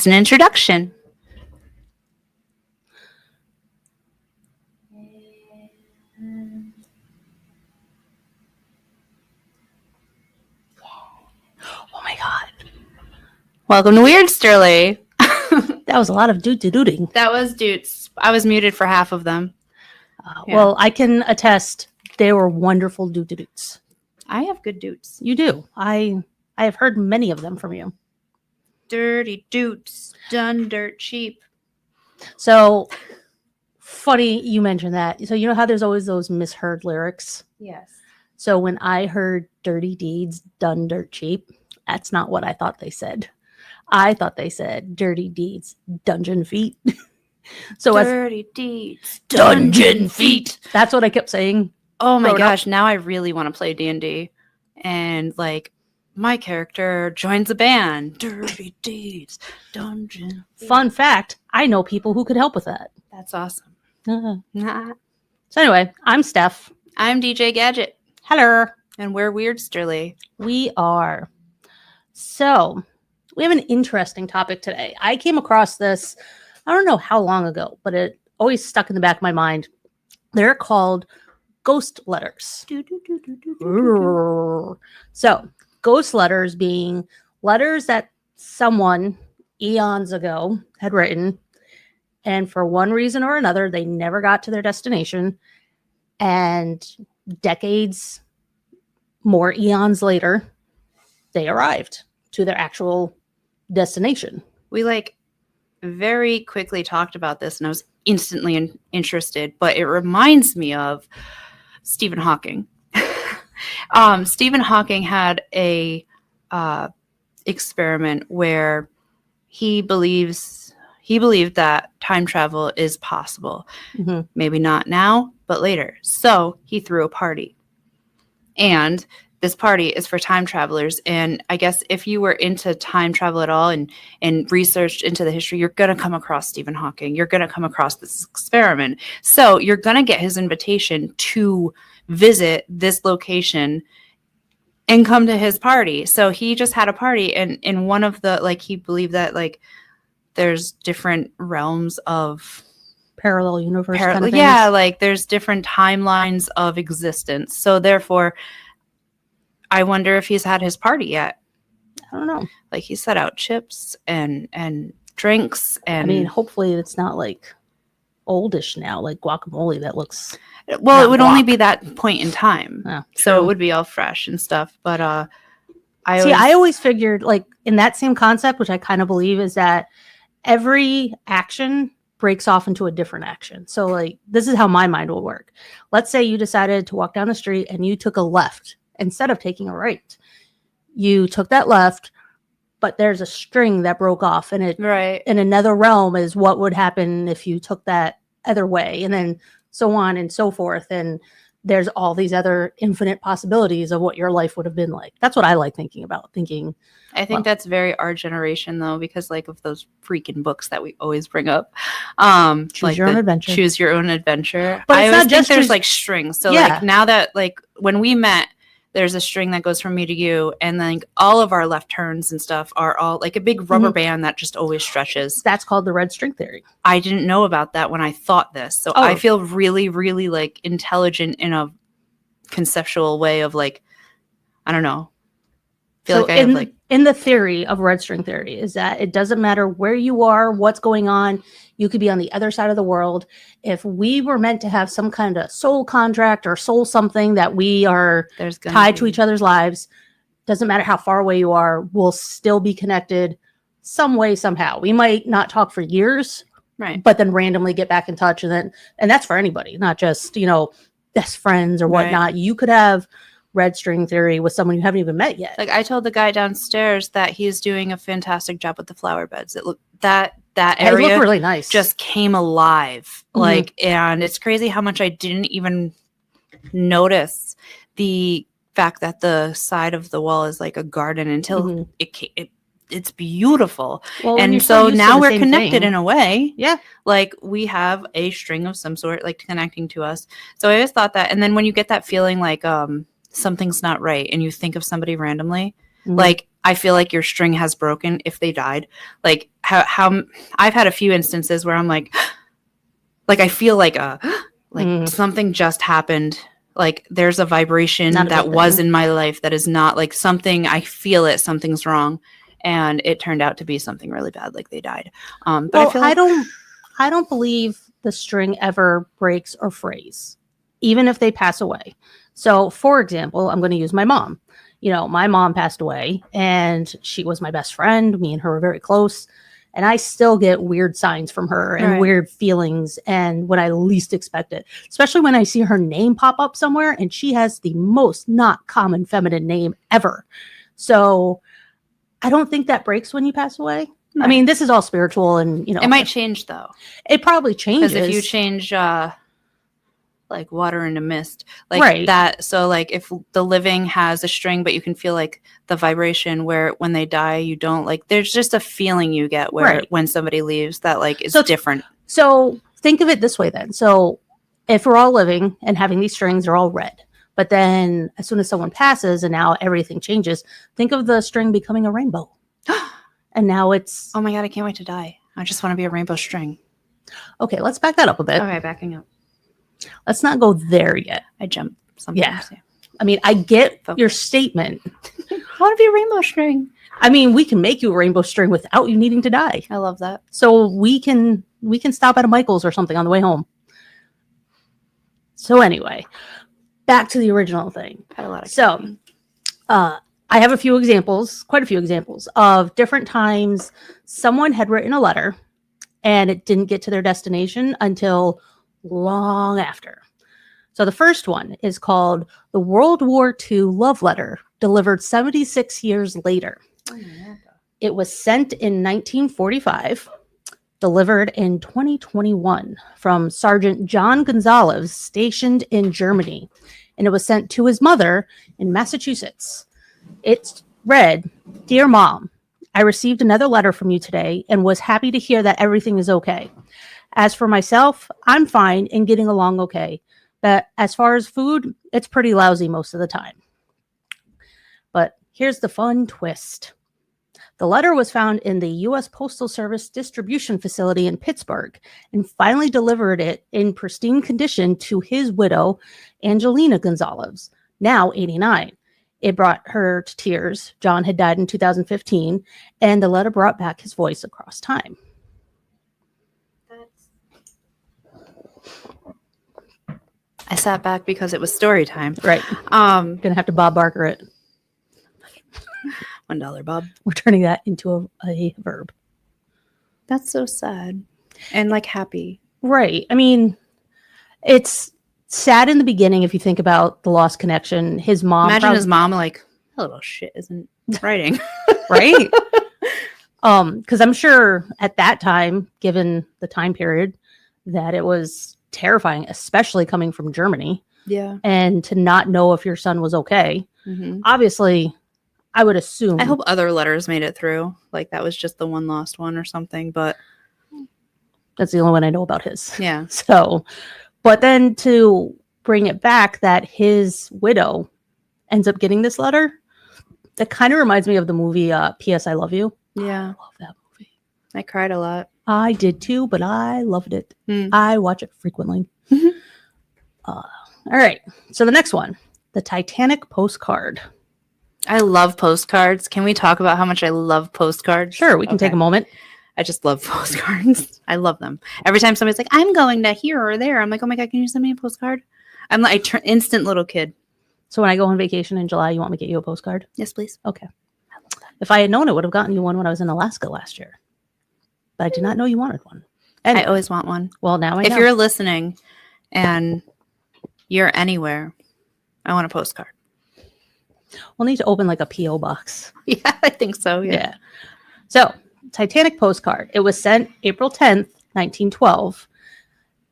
as an introduction. Oh my God. Welcome to Weirdsterly. That was a lot of doot-de-dooting. That was doots. I was muted for half of them. Yeah. Well, I can attest they were wonderful doot-de-doots. I have good doots. You do. I have heard many of them from you. Dirty doots, done dirt cheap. So, funny you mentioned that. So, you know how there's always those misheard lyrics? Yes. So, when I heard dirty deeds, done dirt cheap, that's not what I thought they said. I thought they said dirty deeds, dungeon feet. So dirty deeds, dungeon feet. That's what I kept saying. Oh my gosh, now I really want to play D&D. And like my character joins a band. Dirty deeds, dungeon feet. Fun fact, I know people who could help with that. That's awesome. So anyway, I'm Steph. I'm DJ Gadget. Hello. And we're Weirdsterly. We are. So we have an interesting topic today. I came across this, I don't know how long ago, but it always stuck in the back of my mind. They're called ghost letters. So ghost letters being letters that someone eons ago had written, and for one reason or another, they never got to their destination. And decades, more eons later, they arrived to their actual destination. We like very quickly talked about this and I was instantly interested, but it reminds me of Stephen Hawking. Stephen Hawking had a experiment where he believed that time travel is possible. Mm-hmm. Maybe not now, but later. So he threw a party. And this party is for time travelers. And I guess if you were into time travel at all and researched into the history, you're going to come across Stephen Hawking. You're going to come across this experiment. So you're going to get his invitation to visit this location and come to his party. So he just had a party. And in one of the, like, he believed that, like, there's different realms of parallel universe. Kind of yeah, like there's different timelines of existence. So therefore, I wonder if he's had his party yet. I don't know. Like he set out chips and drinks and I mean, hopefully it's not like oldish now, like guacamole that looks well, it would only be that point in time. Oh, so it would be all fresh and stuff. But I always figured like in that same concept, which I kind of believe, is that every action breaks off into a different action. So like this is how my mind will work. Let's say you decided to walk down the street and you took a left instead of taking a right. You took that left, but there's a string that broke off, and it in another realm is what would happen if you took that other way, and then so on and so forth. And there's all these other infinite possibilities of what your life would have been like. That's what I like thinking about. I think that's very our generation, though, because like of those freaking books that we always bring up. Choose your own adventure. Choose your own adventure. But I it's always not think just there's like strings. So like now that like when we met, there's a string that goes from me to you, and then like, all of our left turns and stuff are all like a big rubber band that just always stretches. That's called the red string theory. I didn't know about that when I thought this. So I feel really, really like intelligent in a conceptual way of like, I don't know. In the theory of red string theory is that it doesn't matter where you are, what's going on. You could be on the other side of the world. If we were meant to have some kind of soul contract or soul something that we are tied to each other's lives, doesn't matter how far away you are, we'll still be connected some way, somehow. We might not talk for years, right? But then randomly get back in touch. And that's for anybody, not just, best friends or whatnot. Right. You could have red string theory with someone you haven't even met yet. Like I told the guy downstairs that he's doing a fantastic job with the flower beds. It looked that area looked really nice. Just came alive. Like, and it's crazy how much I didn't even notice the fact that the side of the wall is like a garden until it's beautiful. Well, and so now we're connected in a way. Yeah. Like we have a string of some sort like connecting to us. So I always thought that. And then when you get that feeling like something's not right and you think of somebody randomly, like I feel like your string has broken if they died. Like how I've had a few instances where I'm like I feel like something just happened. Like there's a vibration that was in my life that is not like something, I feel it, something's wrong. And it turned out to be something really bad, like they died. But well, I don't believe the string ever breaks or frays, even if they pass away. So, for example, I'm going to use my mom. My mom passed away, and she was my best friend. Me and her were very close, and I still get weird signs from her and weird feelings, and when I least expect it, especially when I see her name pop up somewhere, and she has the most not common feminine name ever. So I don't think that breaks when you pass away. Right. I mean, this is all spiritual, and it might change though. It probably changes because if you change like water into mist, like that. So like if the living has a string, but you can feel like the vibration where when they die, you don't like. There's just a feeling you get where when somebody leaves that like is different. So think of it this way then. So if we're all living and having these strings, they're all red. But then as soon as someone passes and now everything changes, think of the string becoming a rainbow. And now it's... Oh my God, I can't wait to die. I just want to be a rainbow string. Okay, let's back that up a bit. Okay, backing up. Let's not go there yet. I jump sometimes. Yeah. I mean, I get your statement. I want to be a rainbow string. I mean, we can make you a rainbow string without you needing to die. I love that. So we can stop at a Michael's or something on the way home. So anyway... Back to the original thing. I have quite a few examples of different times someone had written a letter and it didn't get to their destination until long after. So the first one is called the World War II Love Letter, delivered 76 years later. It was sent in 1945. Delivered in 2021 from Sergeant John Gonzalez, stationed in Germany, and it was sent to his mother in Massachusetts. It read, "Dear Mom, I received another letter from you today and was happy to hear that everything is okay. As for myself, I'm fine and getting along okay, but as far as food, it's pretty lousy most of the time." But here's the fun twist. The letter was found in the U.S. Postal Service distribution facility in Pittsburgh and finally delivered it in pristine condition to his widow, Angelina Gonzalez, now 89. It brought her to tears. John had died in 2015, and the letter brought back his voice across time. I sat back because it was story time. Right. Gonna have to Bob Barker it. $1, Bob. We're turning that into a verb. That's so sad. And like happy. Right. I mean, it's sad in the beginning if you think about the lost connection. His mom. Imagine his mom like, that little shit isn't writing. Right. Because I'm sure at that time, given the time period, that it was terrifying, especially coming from Germany. Yeah. And to not know if your son was okay. Mm-hmm. Obviously, I would assume. I hope other letters made it through. Like that was just the one lost one or something, but that's the only one I know about his. Yeah. So, but then to bring it back that his widow ends up getting this letter, that kind of reminds me of the movie P.S. I Love You. Yeah. I love that movie. I cried a lot. I did too, but I loved it. I watch it frequently. All right. So the next one, the Titanic postcard. I love postcards. Can we talk about how much I love postcards? Sure, we can take a moment. I just love postcards. I love them. Every time somebody's like, I'm going to here or there, I'm like, oh my God, can you send me a postcard? I'm like, instant little kid. So when I go on vacation in July, you want me to get you a postcard? Yes, please. Okay. I love that. If I had known, I would have gotten you one when I was in Alaska last year. But I did not know you wanted one. Anyway, I always want one. Well, now I know. If you're listening and you're anywhere, I want a postcard. We'll need to open like a P.O. box. Yeah, I think so. Yeah. So, Titanic postcard. It was sent April 10th, 1912.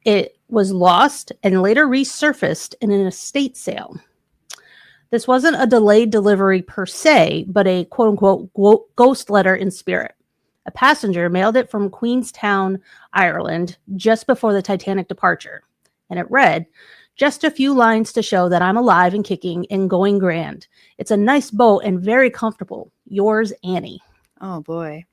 It was lost and later resurfaced in an estate sale. This wasn't a delayed delivery per se, but a quote-unquote ghost letter in spirit. A passenger mailed it from Queenstown, Ireland, just before the Titanic departure. And it read, Just a few lines to show that I'm alive and kicking and going grand. It's a nice boat and very comfortable. Yours, Annie. Oh, boy.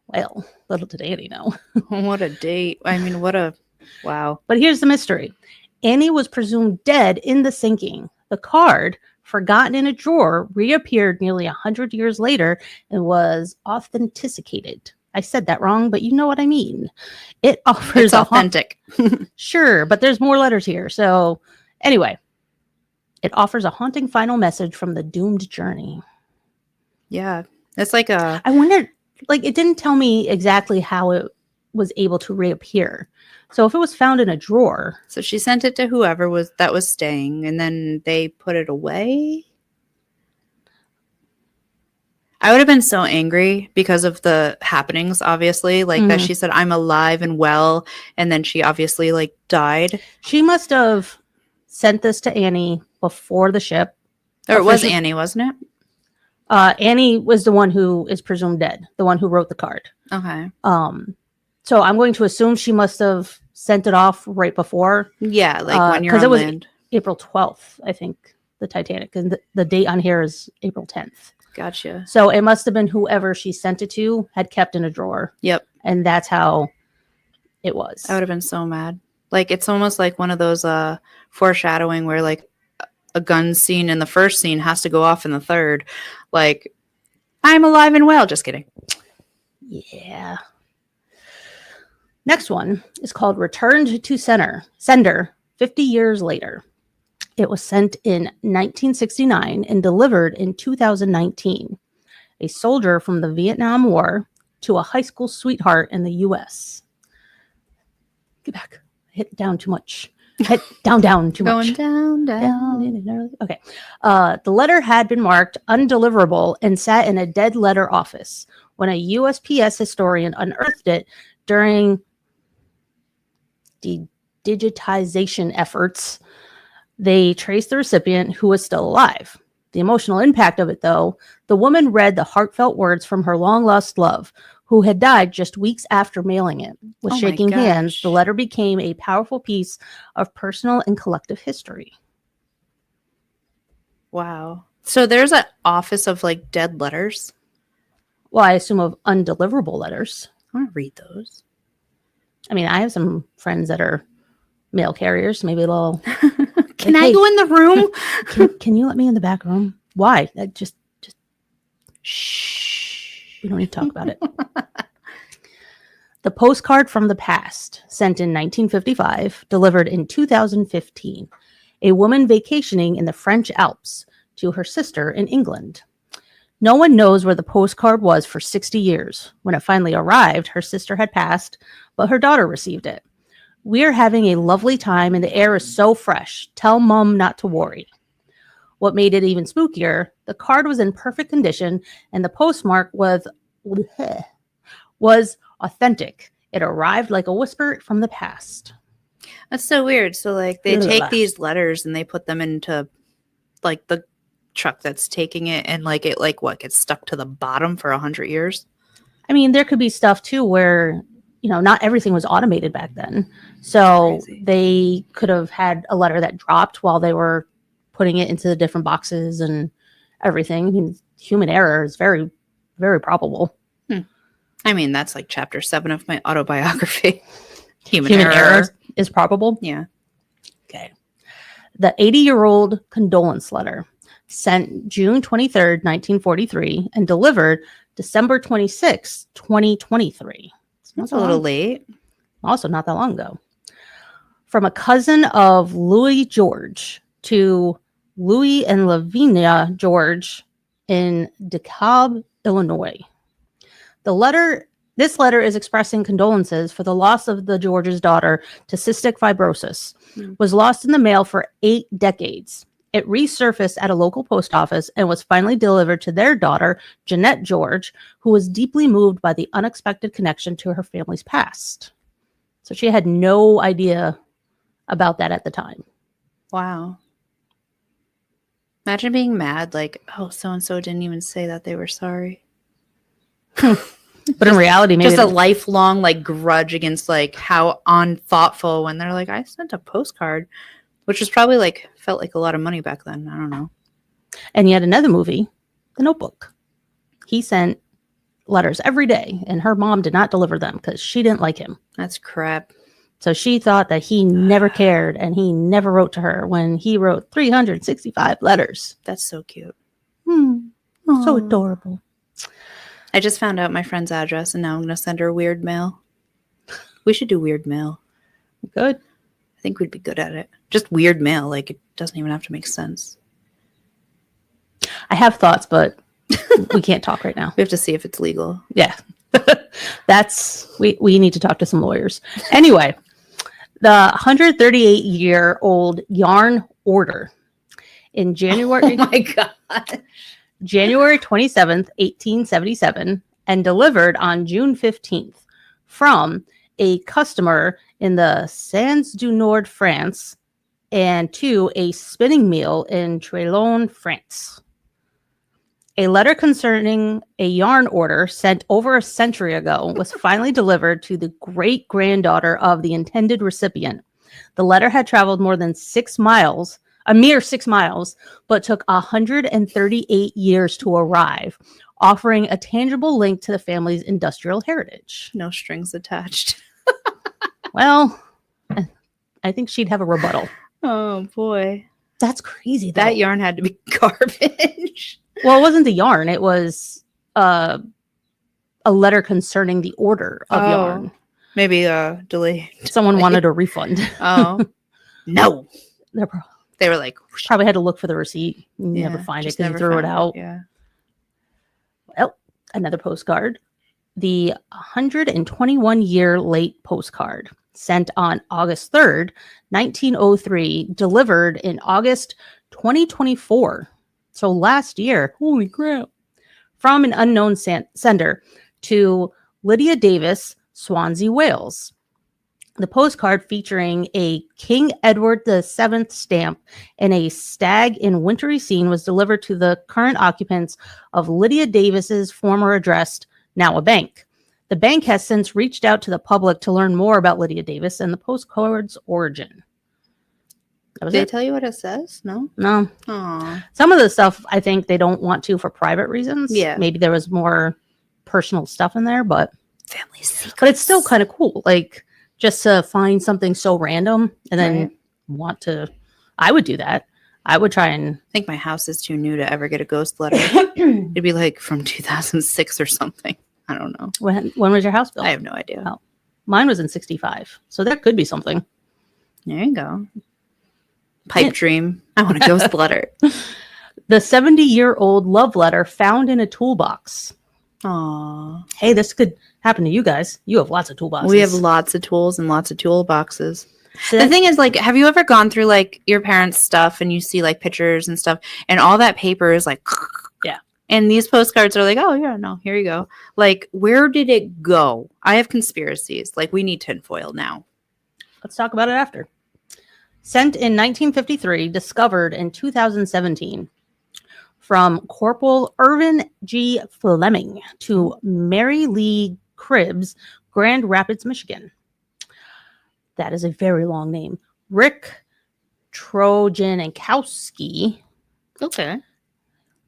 Well, little did Annie know. What a date. I mean, wow. But here's the mystery. Annie was presumed dead in the sinking. The card, forgotten in a drawer, reappeared nearly 100 years later and was authenticated. I said that wrong, but you know what I mean. It offers it's authentic. Sure, but there's more letters here. So anyway, it offers a haunting final message from the doomed journey. Yeah. It's like I wonder, like, it didn't tell me exactly how it was able to reappear. So if it was found in a drawer. So she sent it to whoever was staying, and then they put it away. I would have been so angry because of the happenings, obviously, like that she said, I'm alive and well. And then she obviously like died. She must have sent this to Annie before the ship. Or it was Annie, wasn't it? Annie was the one who is presumed dead, the one who wrote the card. Okay. So I'm going to assume she must have sent it off right before. Yeah, like when you're on land. April 12th, I think, the Titanic. And the date on here is April 10th. Gotcha. So it must have been whoever she sent it to had kept in a drawer. Yep. And that's how it was. I would have been so mad. Like, it's almost like one of those foreshadowing where, like, a gun scene in the first scene has to go off in the third. Like, I'm alive and well. Just kidding. Yeah. Next one is called Returned to Sender 50 years later. It was sent in 1969 and delivered in 2019. A soldier from the Vietnam War to a high school sweetheart in the U.S. Get back. Hit down too much. Hit down too much. Going down. Okay. The letter had been marked undeliverable and sat in a dead letter office. When a USPS historian unearthed it during the digitization efforts, they traced the recipient, who was still alive. The emotional impact of it, though, the woman read the heartfelt words from her long-lost love, who had died just weeks after mailing it. With shaking hands, the letter became a powerful piece of personal and collective history. Wow. So there's an office of, like, dead letters? Well, I assume of undeliverable letters. I want to read those. I mean, I have some friends that are mail carriers. Maybe they'll... Can I go in the room? Can you let me in the back room? Why? Just shh. We don't need to talk about it. The postcard from the past, sent in 1955, delivered in 2015. A woman vacationing in the French Alps to her sister in England. No one knows where the postcard was for 60 years. When it finally arrived, her sister had passed, but her daughter received it. We're having a lovely time and the air is so fresh. Tell Mom not to worry. What made it even spookier, the card was in perfect condition and the postmark was authentic. It arrived like a whisper from the past. That's so weird. So, like, they take these letters and they put them into, like, the truck that's taking it, and, like, it, like, what, gets stuck to the bottom for 100 years? I mean, there could be stuff, too, where... You know, not everything was automated back then. So they could have had a letter that dropped while they were putting it into the different boxes and everything. I mean, human error is very, very probable. I mean, that's like chapter 7 of my autobiography. Human error is probable? Yeah. Okay. The 80-year-old condolence letter, sent June 23rd, 1943, and delivered December 26th, 2023. That's a little late. Also, not that long ago. From a cousin of Louis George to Louis and Lavinia George in DeKalb, Illinois. This letter is expressing condolences for the loss of the George's daughter to cystic fibrosis. Was lost in the mail for 8 decades. It resurfaced at a local post office and was finally delivered to their daughter, Jeanette George, who was deeply moved by the unexpected connection to her family's past. So she had no idea about that at the time. Wow. Imagine being mad, like, oh, so-and-so didn't even say that they were sorry. But in reality, maybe... Just a lifelong, like, grudge against, like, how unthoughtful when they're like, I sent a postcard. Which was probably felt like a lot of money back then. I don't know. And yet another movie, The Notebook. He sent letters every day, and her mom did not deliver them because she didn't like him. That's crap. So she thought that he never cared, and he never wrote to her when he wrote 365 letters. That's so cute. So adorable. I just found out my friend's address, and now I'm going to send her weird mail. We should do weird mail. Good. I think we'd be good at it. Just weird mail. It doesn't even have to make sense. I have thoughts, but we can't talk right now. We have to see if it's legal. Yeah. We need to talk to some lawyers. Anyway, the 138-year-old yarn order in January. Oh my God. January 27th, 1877, and delivered on June 15th from a customer in the Sans du Nord, France, and to a spinning mill in Trelon, France. A letter concerning a yarn order sent over a century ago was finally delivered to the great-granddaughter of the intended recipient. The letter had traveled more than 6 miles, a mere 6 miles, but took 138 years to arrive, offering a tangible link to the family's industrial heritage. No strings attached. Well, I think she'd have a rebuttal. Oh, boy. That's crazy, though. That yarn had to be garbage. Well, it wasn't the yarn. It was a letter concerning the order of yarn. Maybe delay. Someone wanted a refund. Oh. No. They were like... Probably had to look for the receipt. Never find it because you threw it out. Yeah. Well, another postcard. The 121-year late postcard sent on August 3rd, 1903, delivered in August 2024. So last year, holy crap, from an unknown sender to Lydia Davis, Swansea, Wales. The postcard featuring a King Edward VII stamp and a stag in wintry scene was delivered to the current occupants of Lydia Davis's former address, now a bank. The bank has since reached out to the public to learn more about Lydia Davis and the postcard's origin. Did they tell you what it says? No? No. Aww. Some of the stuff I think they don't want to for private reasons. Yeah. Maybe there was more personal stuff in there, but family secrets. But it's still kind of cool. Just to find something so random and then want to, I would do that. I would try and... I think my house is too new to ever get a ghost letter. It'd be from 2006 or something. I don't know. When was your house built? I have no idea. Oh, mine was in 65. So that could be something. There you go. Pipe dream. I want a ghost letter. The 70-year-old love letter found in a toolbox. Aww. Hey, this could happen to you guys. You have lots of toolboxes. We have lots of tools and lots of toolboxes. So the thing is, have you ever gone through your parents' stuff and you see pictures and stuff, and all that paper is yeah. And these postcards are oh yeah, no, here you go. Where did it go? I have conspiracies. We need tinfoil now. Let's talk about it after. Sent in 1953, discovered in 2017. From Corporal Irvin G. Fleming to Mary Lee Cribbs, Grand Rapids, Michigan. That is a very long name. Rick Trojankowski. Okay.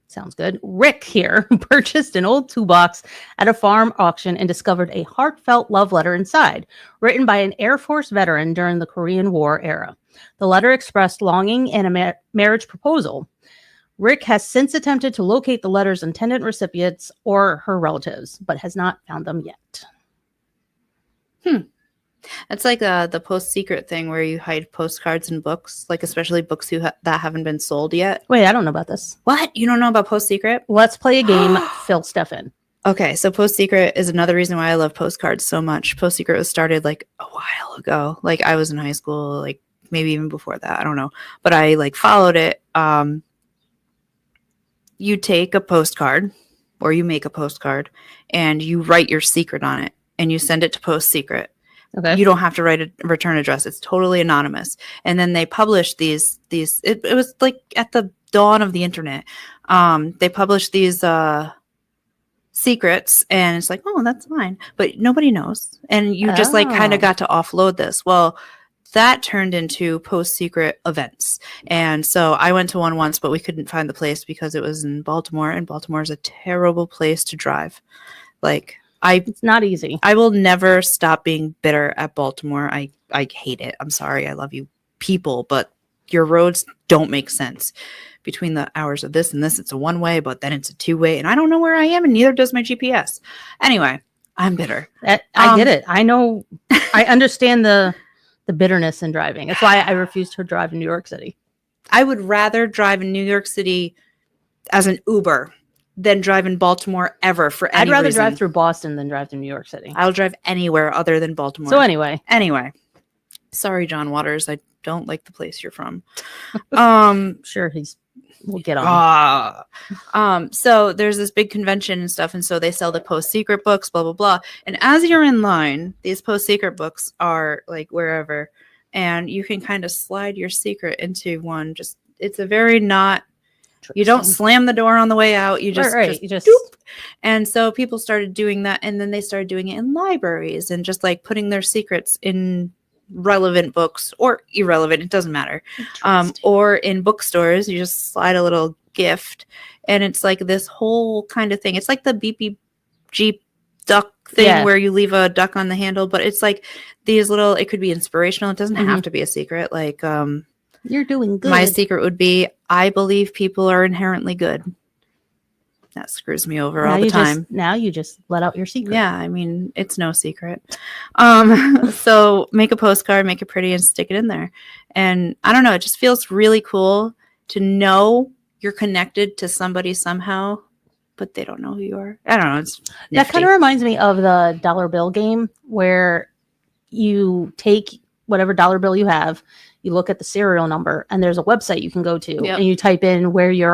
Sounds good. Rick here purchased an old toolbox at a farm auction and discovered a heartfelt love letter inside, written by an Air Force veteran during the Korean War era. The letter expressed longing and a marriage proposal. Rick has since attempted to locate the letter's intended recipients or her relatives, but has not found them yet. It's the Post Secret thing where you hide postcards in books, especially books that haven't been sold yet. Wait, I don't know about this. What? You don't know about Post Secret? Let's play a game. Fill Steph in. Okay, so Post Secret is another reason why I love postcards so much. Post Secret was started a while ago. I was in high school, maybe even before that. I don't know. But I followed it. You take a postcard or you make a postcard and you write your secret on it and you send it to Post Secret. Okay. You don't have to write a return address. It's totally anonymous. And then they publish these it was at the dawn of the internet. They published these secrets and it's oh, that's mine. But nobody knows. And you just kind of got to offload this. Well, that turned into Post Secret events. And so I went to one once, but we couldn't find the place because it was in Baltimore, and Baltimore is a terrible place to drive. Like, it's not easy. I will never stop being bitter at Baltimore. I hate it. I'm sorry. I love you people, but your roads don't make sense. Between the hours of this and this, it's a one-way, but then it's a two-way, and I don't know where I am, and neither does my GPS. Anyway, I'm bitter. I get it. I know. I understand the bitterness in driving. That's why I refuse to drive in New York City. I would rather drive in New York City as an Uber than drive in Baltimore ever for any reason. I'd rather drive through Boston than drive through New York City. I'll drive anywhere other than Baltimore. So anyway. Sorry, John Waters. I don't like the place you're from. Sure, we'll get on. So there's this big convention and stuff, and so they sell the Post Secret books, blah blah blah. And as you're in line, these Post Secret books are like wherever, and you can kind of slide your secret into one. Just it's a very not. You don't slam the door on the way out. You just, you just doop. And so people started doing that, and then they started doing it in libraries and just like putting their secrets in relevant books or irrelevant, it doesn't matter, or in bookstores. You just slide a little gift, and it's like this whole kind of thing. It's like the BPG duck thing where you leave a duck on the handle, but it's like these little, it could be inspirational, it doesn't have to be a secret. Like you're doing good. My secret would be, I believe people are inherently good. That screws me over all the time. Now you just let out your secret. Yeah, I mean, it's no secret. So make a postcard, make it pretty, and stick it in there. And I don't know, it just feels really cool to know you're connected to somebody somehow, but they don't know who you are. I don't know. It's nifty. That kind of reminds me of the dollar bill game, where you take whatever dollar bill you have, you look at the serial number, and there's a website you can go to, and you type in where you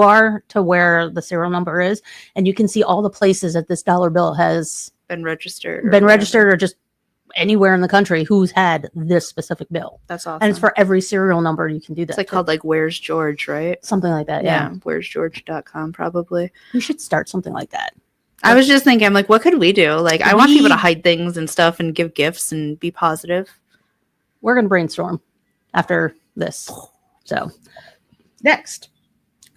are to where the serial number is, and you can see all the places that this dollar bill has been registered or just anywhere in the country who's had this specific bill. That's awesome. And it's for every serial number. You can do that. It's like called like Where's George, right? Something like that. Yeah. Where'sgeorge.com probably. You should start something like that. I was just thinking, I'm like, what could we do? Like, I want people to hide things and stuff and give gifts and be positive. We're going to brainstorm after this. So next,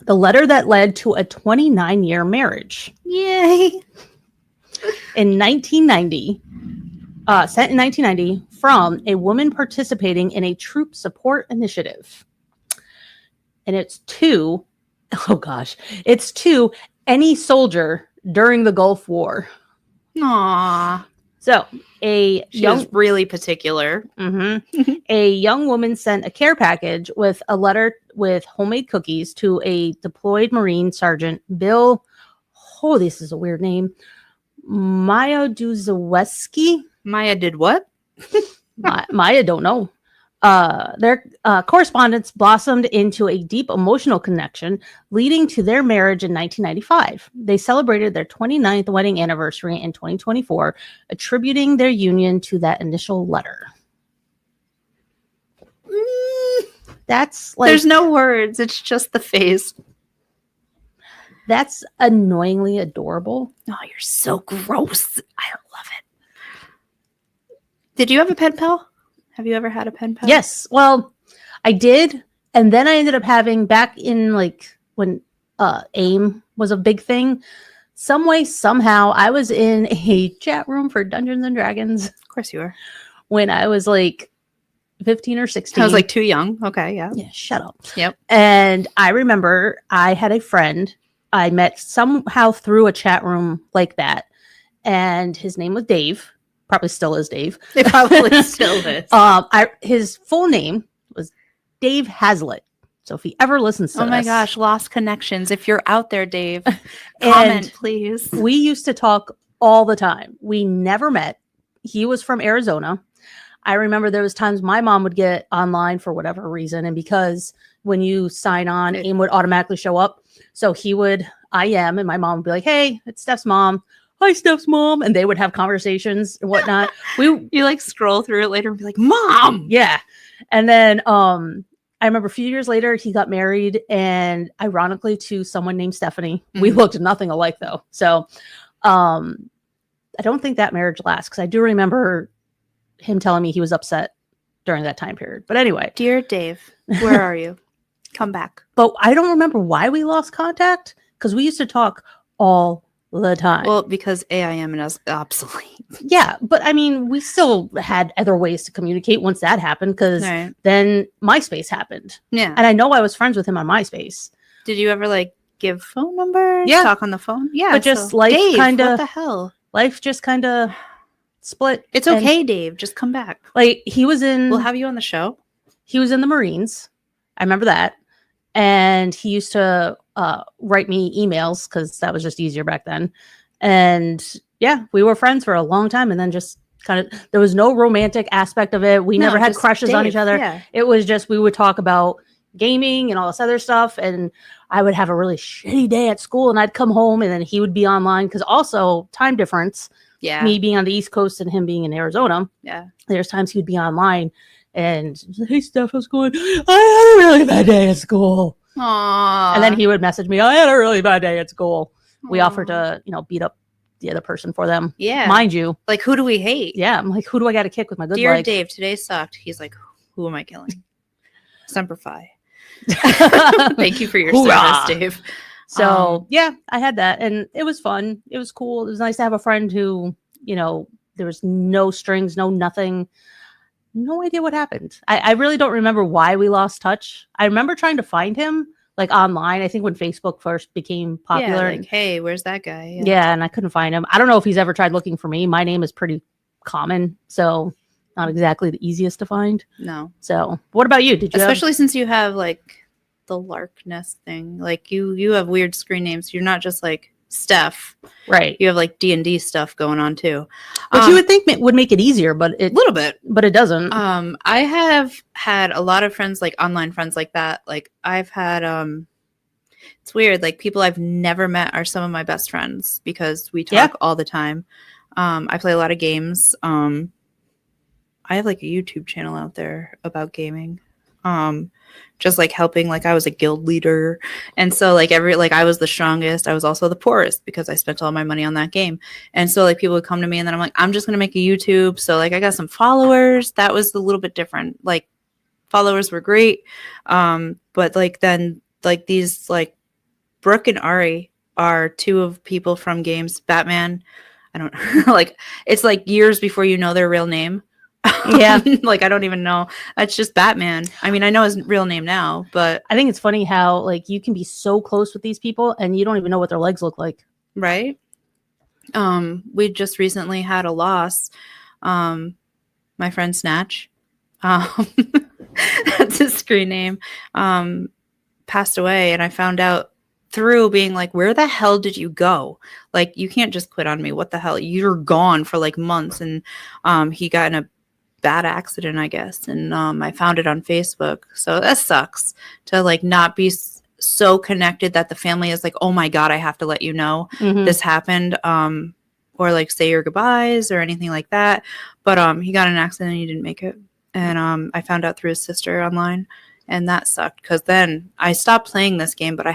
the letter that led to a 29-year marriage. Yay. In 1990, sent in 1990 from a woman participating in a troop support initiative. And it's to any soldier during the Gulf War. Aww. So she was really particular. A young woman sent a care package with a letter with homemade cookies to a deployed Marine Sergeant Bill. Oh, this is a weird name. Maya Duzaweski. Maya did what? Maya don't know. Their correspondence blossomed into a deep emotional connection, leading to their marriage in 1995. They celebrated their 29th wedding anniversary in 2024, attributing their union to that initial letter. That's like... There's no words. It's just the face. That's annoyingly adorable. Oh, you're so gross. I love it. Did you have a pen pal? Have you ever had a pen pal? Yes. Well, I did. And then I ended up having, back in like when AIM was a big thing, some way, somehow, I was in a chat room for Dungeons and Dragons. Of course you were. When I was like 15 or 16. I was like too young. Okay, yeah. Yeah, shut up. Yep. And I remember I had a friend I met somehow through a chat room like that. And his name was Dave. Probably still is Dave. It probably still is. His full name was Dave Hazlitt. So if he ever listens to this. Oh my gosh, lost connections. If you're out there, Dave, comment, please. We used to talk all the time. We never met. He was from Arizona. I remember there was times my mom would get online for whatever reason. And because when you sign on, AIM would automatically show up. So he would IM, and my mom would be like, hey, it's Steph's mom. Hi, Steph's mom. And they would have conversations and whatnot. You like scroll through it later and be like, Mom. Yeah. And then I remember a few years later, he got married, and ironically to someone named Stephanie. Mm-hmm. We looked nothing alike though. So I don't think that marriage lasts, because I do remember him telling me he was upset during that time period. But anyway. Dear Dave, where are you? Come back. But I don't remember why we lost contact, because we used to talk all the time. Well, because AIM is obsolete. Yeah, but I mean, we still had other ways to communicate once that happened, because then MySpace happened. Yeah. And I know I was friends with him on MySpace. Did you ever like give phone numbers? Yeah. Talk on the phone? Yeah. But just life kind of. What the hell? Life just kind of split. It's okay, Dave. Just come back. Like, he was in. We'll have you on the show. He was in the Marines. I remember that. And he used to write me emails, because that was just easier back then. And yeah, we were friends for a long time. And then just kind of, there was no romantic aspect of it. We never had crushes on each other. Yeah. It was just, we would talk about gaming and all this other stuff. And I would have a really shitty day at school, and I'd come home, and then he would be online, because also time difference. Yeah. Me being on the East Coast and him being in Arizona. Yeah. There's times he would be online and, hey, Steph, how's it going? I had a really bad day at school. Aww. And then he would message me, I had a really bad day at school. Aww. We offered to, beat up the other person for them. Yeah. Mind you. Like, who do we hate? Yeah. I'm like, who do I got to kick with my good Dear leg? Dave, today sucked. He's like, who am I killing? Semper Fi. Thank you for your service, Dave. So, yeah, I had that. And it was fun. It was cool. It was nice to have a friend who, there was no strings, no nothing. No idea what happened. I really don't remember why we lost touch. I remember trying to find him like online. I think when Facebook first became popular. Yeah, like, hey, where's that guy? Yeah, and I couldn't find him. I don't know if he's ever tried looking for me. My name is pretty common, so not exactly the easiest to find. No. So what about you? Did you especially since you have like the Larkness thing? Like you have weird screen names. You're not just like Steph, right? You have like D&D stuff going on too, which you would think would make it easier, but a little bit, but it doesn't. I have had a lot of friends, like online friends like that. Like I've had it's weird, like people I've never met are some of my best friends because we talk all the time. I play a lot of games. I have like a YouTube channel out there about gaming. Just like helping, like I was a guild leader, and so like I was the strongest. I was also the poorest because I spent all my money on that game. And so like people would come to me, and then I'm like, I'm just gonna make a YouTube. So like I got some followers. That was a little bit different. Like followers were great, but like then like these like Brooke and Ari are two of people from games. Batman, I don't like. It's like years before you know their real name. Yeah. Like I don't even know. It's just Batman. I mean, I know his real name now, but I think it's funny how like you can be so close with these people and you don't even know what their legs look like. Right. We just recently had a loss. My friend Snatch, that's his screen name, passed away, and I found out through being like, where the hell did you go? Like, you can't just quit on me. What the hell? You're gone for like months. And he got in a bad accident, I guess. And I found it on Facebook. So that sucks to like not be so connected that the family is like, oh my God, I have to let you know this happened. Or like say your goodbyes or anything like that. But he got in an accident and he didn't make it. And I found out through his sister online, and that sucked because then I stopped playing this game, but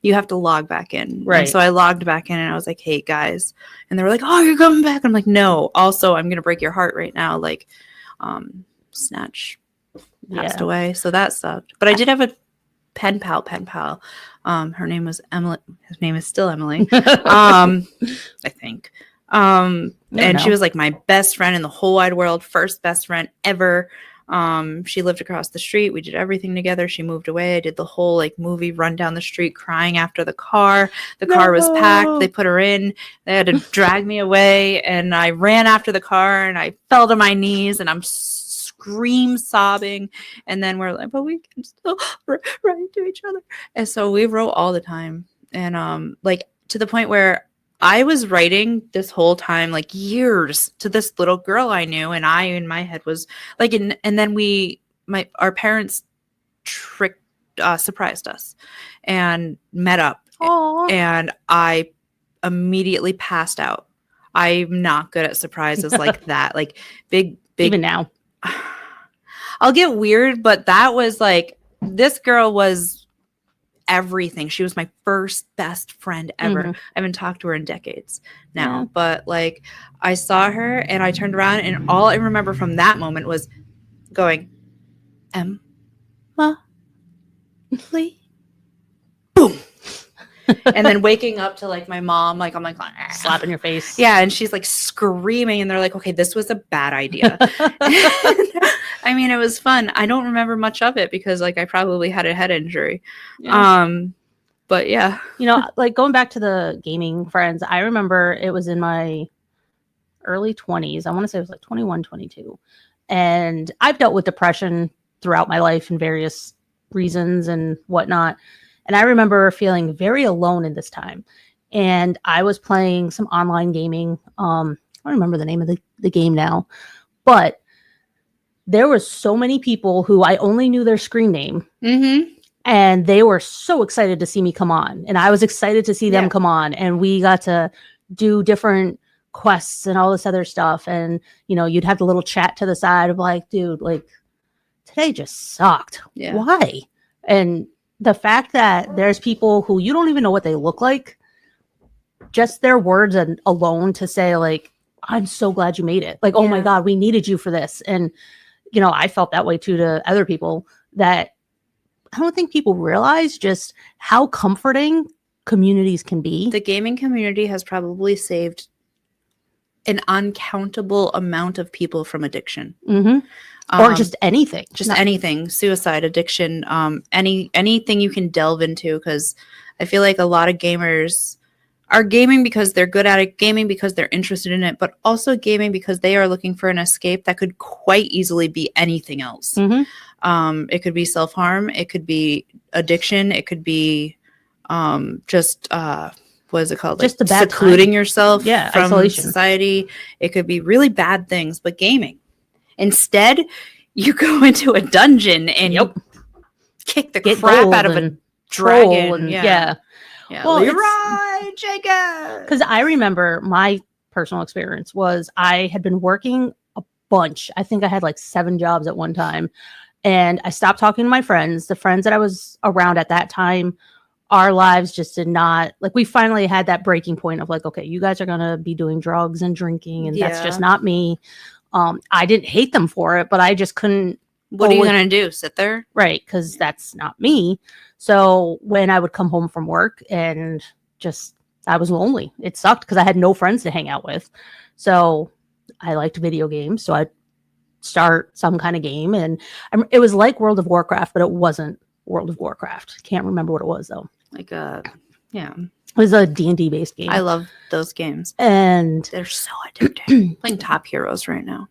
you have to log back in. Right. And so I logged back in and I was like, hey guys. And they were like, oh, you're coming back. I'm like, no, also I'm going to break your heart right now. Like, Snatch passed away. So that sucked. But I did have a pen pal. Her name was Emily. His name is still Emily. I think. And she was like my best friend in the whole wide world. First best friend ever. She lived across the street. We did everything together. She moved away. I did the whole like movie run down the street crying after the car. The car was packed. They put her in. They had to drag me away, and I ran after the car and I fell to my knees and I'm sobbing. And then we're like, but we can still write to each other. And so we wrote all the time. And like to the point where I was writing this whole time, like years, to this little girl I knew, and I, in my head, was like, and then our parents surprised us and met up. Aww. And I immediately passed out. I'm not good at surprises like that, like big. Even now, I'll get weird, but that was like, this girl was everything. She was my first best friend ever. I haven't talked to her in decades now, but like I saw her and I turned around and all I remember from that moment was going, Emma, Lee, boom. And then waking up to like my mom, like I'm like slapping your face. Yeah, and she's like screaming, and they're like, "Okay, this was a bad idea." I mean, it was fun. I don't remember much of it because like I probably had a head injury. Yeah. But yeah, you know, like going back to the gaming friends, I remember it was in my early 20s. I want to say it was like 21, 22, and I've dealt with depression throughout my life in various reasons and whatnot. And I remember feeling very alone in this time. And I was playing some online gaming. I don't remember the name of the game now. But there were so many people who I only knew their screen name. Mm-hmm. And they were so excited to see me come on. And I was excited to see them come on. And we got to do different quests and all this other stuff. And, you know, you'd have the little chat to the side of like, dude, like, today just sucked. Yeah. Why? And the fact that there's people who you don't even know what they look like, just their words and alone to say like, I'm so glad you made it. Like, oh my God, we needed you for this. And, you know, I felt that way too to other people, that I don't think people realize just how comforting communities can be. The gaming community has probably saved an uncountable amount of people from addiction. Mm-hmm. Or just anything. Anything. Suicide, addiction, anything you can delve into, because I feel like a lot of gamers are gaming because they're good at it, gaming because they're interested in it, but also gaming because they are looking for an escape that could quite easily be anything else. Mm-hmm. It could be self-harm. It could be addiction. It could be just what is it called? Just like secluding yourself from isolation. Society. It could be really bad things, but gaming. Instead, you go into a dungeon and you kick the crap out of a dragon. Yeah. Well, Leroy Jenkins. Because I remember my personal experience was I had been working a bunch. I think I had like 7 jobs at one time. And I stopped talking to my friends. The friends that I was around at that time, our lives just did not, like, we finally had that breaking point of like, okay, you guys are going to be doing drugs and drinking. And that's just not me. I didn't hate them for it, but I just couldn't. What are you going to do? Sit there? Right. Because that's not me. So when I would come home from work and just, I was lonely. It sucked because I had no friends to hang out with. So I liked video games. So I'd start some kind of game. And it was like World of Warcraft, but it wasn't World of Warcraft. Can't remember what it was though. Like it was a D&D based game. I love those games. And they're so addicting. Playing Top Heroes right now.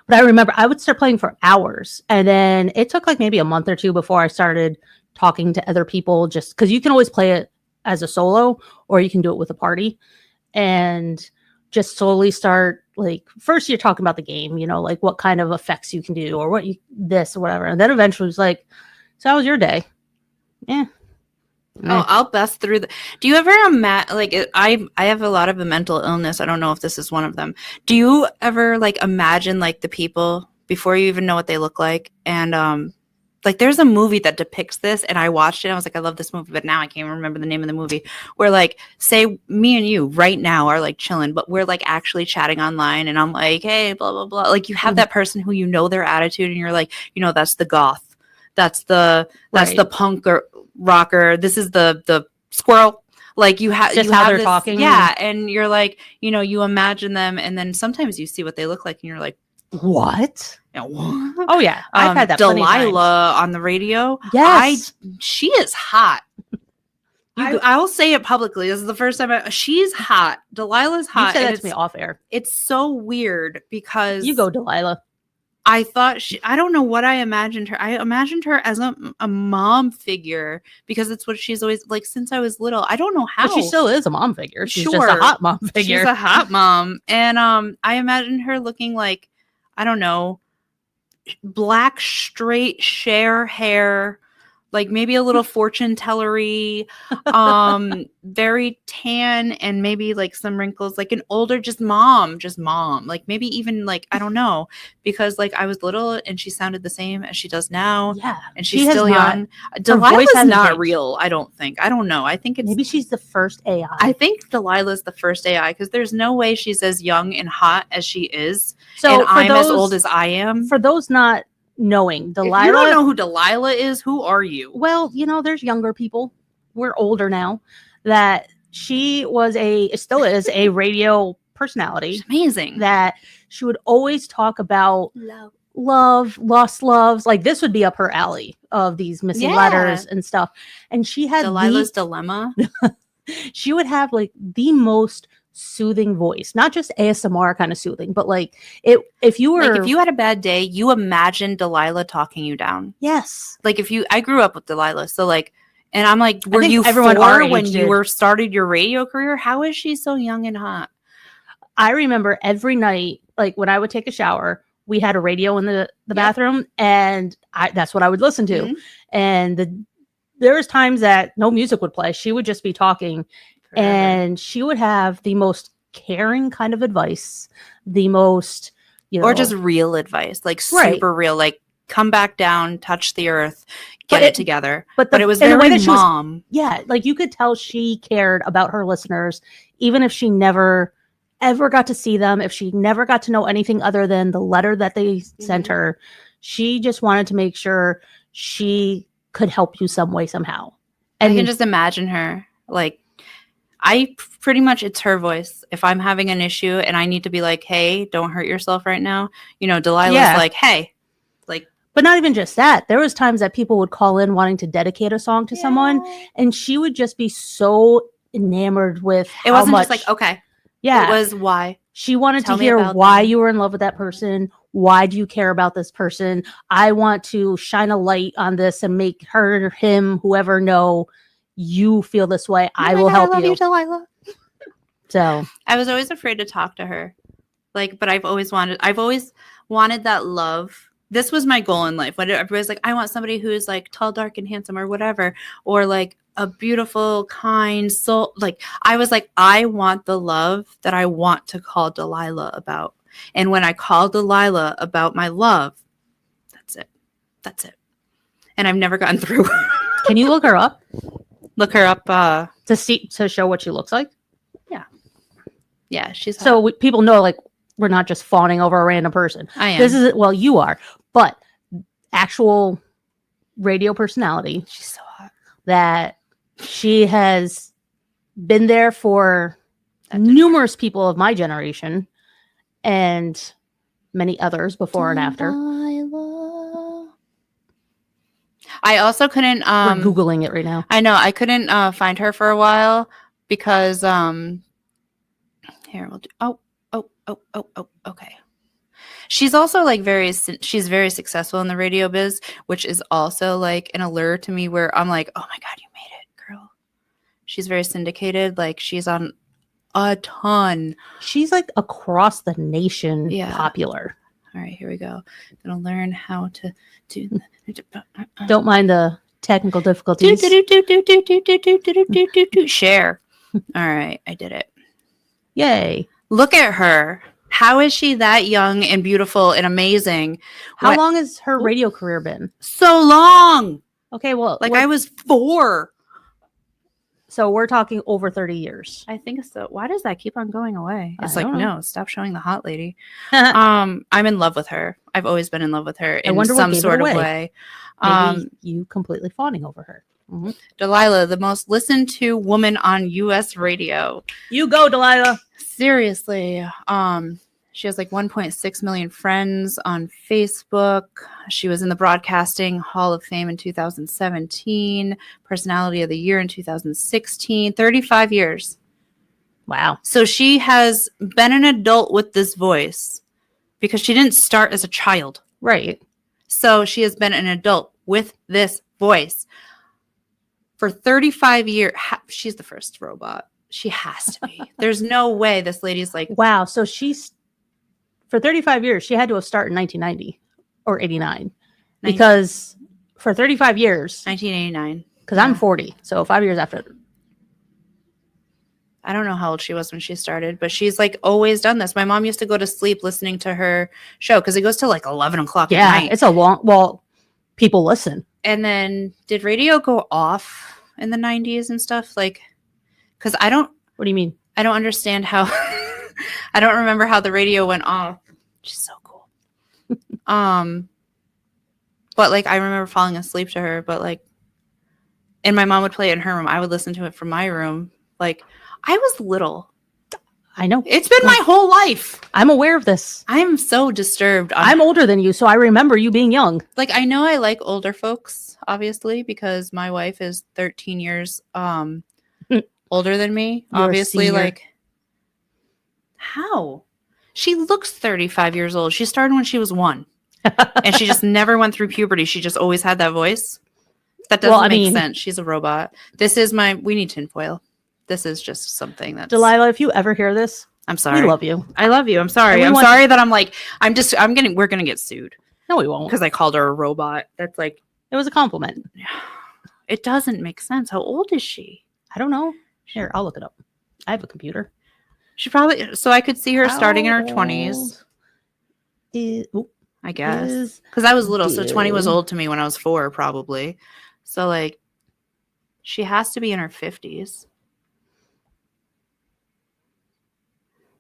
But I remember I would start playing for hours. And then it took like maybe a month or 2 before I started talking to other people, just because you can always play it as a solo or you can do it with a party. And just slowly start, like, first you're talking about the game, you know, like what kind of effects you can do or what you, this or whatever. And then eventually it's like, so how was your day? Yeah. Oh, I'll bust through do you ever imagine, like, I have a lot of a mental illness. I don't know if this is one of them. Do you ever like imagine like the people before you even know what they look like? And like there's a movie that depicts this, and I watched it. I was like, I love this movie, but now I can't remember the name of the movie. Where like, say me and you right now are like chilling, but we're like actually chatting online, and I'm like, hey, blah blah blah. Like you have that person who you know their attitude, and you're like, you know, that's the goth, that's the punk or rocker, this is the squirrel. Like you have just how they're talking. Yeah, and you're like, you know, you imagine them, and then sometimes you see what they look like, and you're like, what? You know, what? Oh yeah, I've had that. Delilah on the radio. Yes, she is hot. I'll say it publicly. This is the first time she's hot. Delilah's hot. You said that to me off air. It's so weird because you go, Delilah. I thought I don't know what I imagined her. I imagined her as a mom figure because it's what she's always like since I was little. I don't know how. But she still is a mom figure. She's just a hot mom figure. She's a hot mom. And I imagined her looking like, I don't know, black, straight, share hair, like maybe a little fortune tellery, very tan and maybe like some wrinkles, like an older just mom, like maybe even like, I don't know, because like I was little and she sounded the same as she does now. Yeah. And she's still young. Delilah's not real, I don't think. I don't know. I think it's maybe she's the first AI. I think Delilah's the first AI because there's no way she's as young and hot as she is. So and I'm as old as I am. For those not knowing, Delilah. If you don't know who Delilah is, who are you? Well, there's younger people. We're older now. That she still is a radio personality. She's amazing. That she would always talk about love, lost loves. Like this would be up her alley of these missing letters and stuff. And she had Delilah's Dilemma. She would have like the most soothing voice, not just ASMR kind of soothing, but like if you had a bad day, you imagine Delilah talking you down. Yes. Like I grew up with Delilah, so like, and I'm like, were you four when you started your radio career? How is she so young and hot? I remember every night, like when I would take a shower, we had a radio in the bathroom, and that's what I would listen to. Mm-hmm. And there was times that no music would play. She would just be talking. And she would have the most caring kind of advice, the most, or just real advice, like super real, like come back down, touch the earth, get it together. But it was very mom. Like you could tell she cared about her listeners, even if she never ever got to see them, if she never got to know anything other than the letter that they sent her. She just wanted to make sure she could help you some way, somehow. And I can just imagine her like, it's her voice. If I'm having an issue and I need to be like, hey, don't hurt yourself right now. Delilah's like, hey, like, but not even just that. There was times that people would call in wanting to dedicate a song to someone, and she would just be so enamored with it wasn't just like, okay. Yeah. It was why. She wanted to hear why you were in love with that person. Why do you care about this person? I want to shine a light on this and make her, him, whoever know you feel this way. I will help you. I love you, Delilah. So I was always afraid to talk to her. Like, but I've always wanted that love. This was my goal in life. When everybody's like, I want somebody who's like tall, dark, and handsome or whatever, or like a beautiful, kind soul. Like, I was like, I want the love that I want to call Delilah about. And when I call Delilah about my love, that's it. That's it. And I've never gotten through. Can you look her up? Look her up to show what she looks like. Yeah, she's hot. So people know, like, we're not just fawning over a random person. I am. Well, you are, but actual radio personality. She's so hot. That she has been there for numerous people of my generation and many others before and after. I also couldn't we're Googling it right now. I know I couldn't find her for a while because here we'll do okay. She's also like she's very successful in the radio biz, which is also like an allure to me where I'm like, oh my God, you made it, girl. She's very syndicated, like she's on a ton. She's like across the nation popular. All right, here we go. I'm gonna learn how to do. Don't mind the technical difficulties. Share. All right, I did it. Yay! Look at her. How is she that young and beautiful and amazing? How long has her radio career been? So long. Okay, well, like I was 4. So we're talking over 30 years. I think so. Why does that keep on going away? It's like, no, stop showing the hot lady. I'm in love with her. I've always been in love with her in some sort of way. Maybe you completely fawning over her. Mm-hmm. Delilah, the most listened to woman on U.S. radio. You go, Delilah. Seriously. She has like 1.6 million friends on Facebook. She was in the Broadcasting Hall of Fame in 2017. Personality of the Year in 2016. 35 years. Wow. So she has been an adult with this voice because she didn't start as a child. Right. So she has been an adult with this voice for 35 years. She's the first robot. She has to be. There's no way this lady's like... Wow. So she's... For 35 years, she had to have started in 1990 or 89. Because For 35 years. 1989. Because I'm 40. So 5 years after. I don't know how old she was when she started, but she's like always done this. My mom used to go to sleep listening to her show because it goes to like 11 o'clock at night. Yeah, it's a long, well, people listen. And then did radio go off in the 90s and stuff? Like, because I don't. What do you mean? I don't understand how. I don't remember how the radio went off. She's so cool. But like I remember falling asleep to her, but like, and my mom would play it in her room. I would listen to it from my room. Like I was little. I know. It's been my whole life. I'm aware of this. I'm so disturbed. I'm older than you, so I remember you being young. Like I know I like older folks, obviously, because my wife is 13 years older than me. You're obviously, like how? She looks 35 years old. She started when she was 1. And she just never went through puberty. She just always had that voice. That doesn't make sense. She's a robot. This is we need tinfoil. This is just something that's... Delilah, if you ever hear this, I'm sorry. We love you. I love you. I'm sorry. I'm sorry that we're going to get sued. No, we won't. Because I called her a robot. That's like... It was a compliment. It doesn't make sense. How old is she? I don't know. Here, I'll look it up. I have a computer. She probably... So I could see her starting in her 20s. I guess. Because I was little, so 20 was old to me when I was 4, probably. So, like, she has to be in her 50s.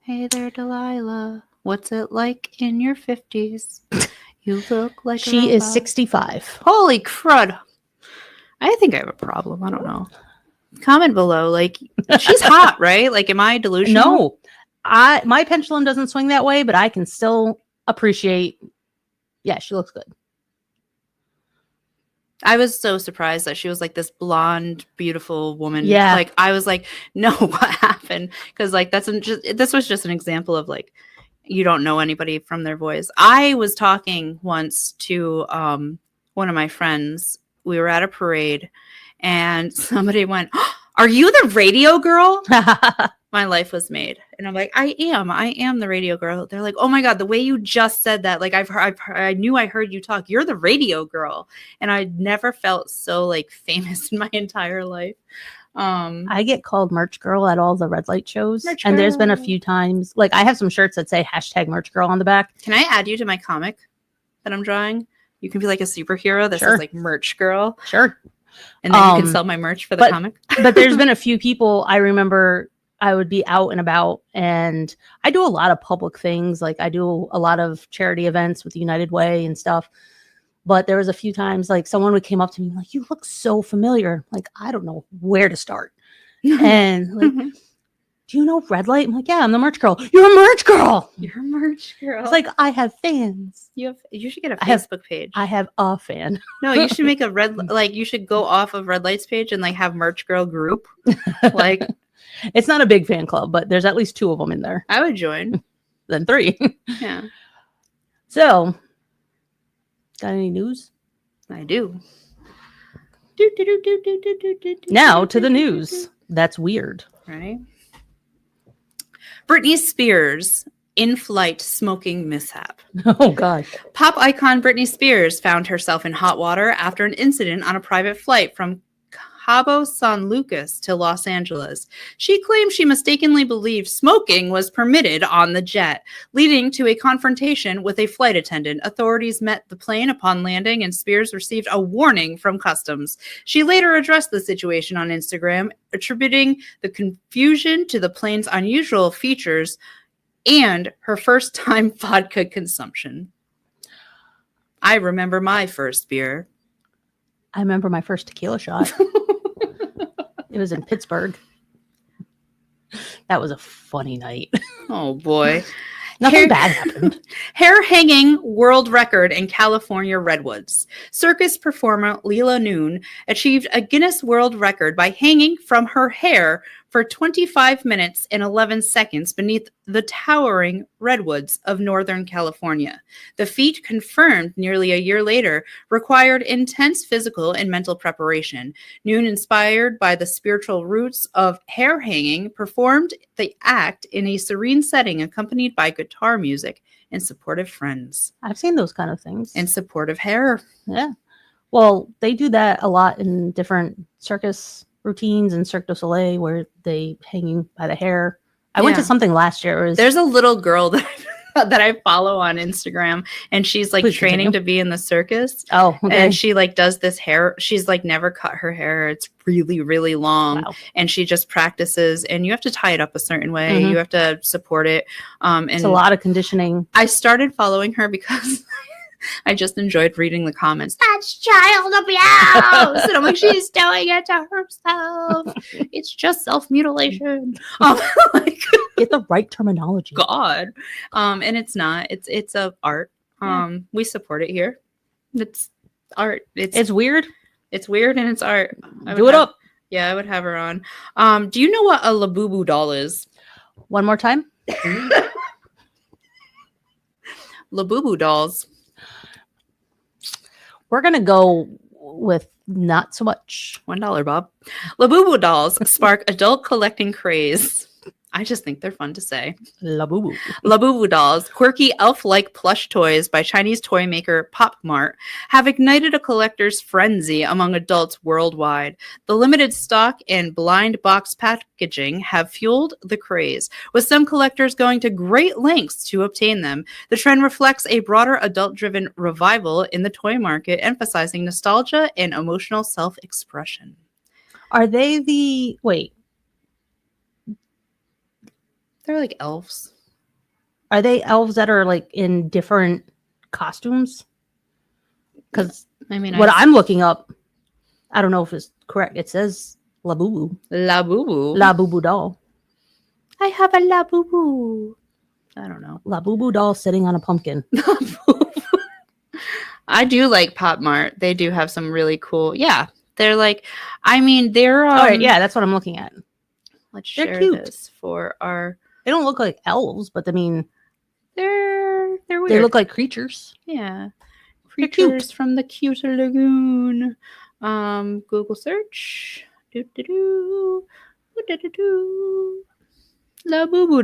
Hey there, Delilah. What's it like in your 50s? You look like she is 65. Holy crud. I think I have a problem. I don't know. Comment below. Like, she's hot, right? Like, am I delusional? No. My pendulum doesn't swing that way, but I can still appreciate... Yeah, she looks good. I was so surprised that she was like this blonde, beautiful woman. Yeah. Like I was like, no, what happened? Because like this was just an example of like you don't know anybody from their voice. I was talking once to one of my friends. We were at a parade, and somebody went, oh, "Are you the radio girl?" My life was made. And I'm like, I am the radio girl. They're like, oh my God, the way you just said that, like I knew I heard you talk. You're the radio girl. And I never felt so like famous in my entire life. I get called merch girl at all the red light shows. And there's been a few times, like I have some shirts that say hashtag merch girl on the back. Can I add you to my comic that I'm drawing? You can be like a superhero that says like merch girl. Sure. And then you can sell my merch for the comic. But there's been a few people I remember I would be out and about, and I do a lot of public things. Like I do a lot of charity events with the United Way and stuff. But there was a few times like someone would came up to me like, you look so familiar. Like, I don't know where to start. And like, do you know Red Light? I'm like, yeah, I'm the merch girl. You're a merch girl. You're a merch girl. It's like, I have fans. You should get a Facebook page. I have a fan. No, you should make you should go off of Red Light's page and like have merch girl group. Like, it's not a big fan club, but there's at least 2 of them in there. I would join. Then 3. Yeah. So, got any news? I do. Now to the news. That's weird. Right? Britney Spears in-flight smoking mishap. Oh, God. Pop icon Britney Spears found herself in hot water after an incident on a private flight from Cabo San Lucas to Los Angeles. She claimed she mistakenly believed smoking was permitted on the jet, leading to a confrontation with a flight attendant. Authorities met the plane upon landing, and Spears received a warning from customs. She later addressed the situation on Instagram, attributing the confusion to the plane's unusual features and her first-time vodka consumption. I remember my first beer. I remember my first tequila shot. It was in Pittsburgh. That was a funny night. Oh, boy. Nothing bad happened. Hair hanging world record in California redwoods. Circus performer Leela Noon achieved a Guinness World Record by hanging from her hair for 25 minutes and 11 seconds beneath the towering redwoods of Northern California. The feat, confirmed nearly a year later, required intense physical and mental preparation. Noon, inspired by the spiritual roots of hair hanging, performed the act in a serene setting accompanied by guitar music and supportive friends. I've seen those kind of things. And supportive hair. Yeah. Well, they do that a lot in different circus routines and Cirque du Soleil where they hanging by the hair. I went to something last year. There's a little girl that that I follow on Instagram, and she's like training to be in the circus. Oh, okay. And she like does this hair. She's like never cut her hair. It's really, really long. Wow. And she just practices, and you have to tie it up a certain way. Mm-hmm. You have to support it. And it's a lot of conditioning. I started following her because I just enjoyed reading the comments. That's child abuse. And I'm like, she's doing it to herself. It's just self-mutilation. Like, get the right terminology. God. And it's not. It's a art. We support it here. It's art. It's weird. It's weird and it's art. Do it up. Yeah, I would have her on. Do you know what a Labubu doll is? One more time. Labubu dolls. We're going to go with not so much. $1, Bob. Labubu dolls spark adult collecting craze. I just think they're fun to say. Labubu. Labubu dolls, quirky elf-like plush toys by Chinese toy maker Pop Mart, have ignited a collector's frenzy among adults worldwide. The limited stock and blind box packaging have fueled the craze, with some collectors going to great lengths to obtain them. The trend reflects a broader adult-driven revival in the toy market, emphasizing nostalgia and emotional self-expression. Are they the... Wait. They're like elves. Are they elves that are like in different costumes? Because I mean, I'm looking up, I don't know if it's correct. It says Labubu. Labubu. Labubu doll. I have a Labubu. I don't know. Labubu doll sitting on a pumpkin. I do like Pop Mart. They do have some really cool. Yeah, they're like. I mean, they're. All right. Yeah, that's what I'm looking at. Let's share this for our. They don't look like elves, but I mean, they're weird. They look like creatures. Yeah, creatures from the cute lagoon. Google search. Labubu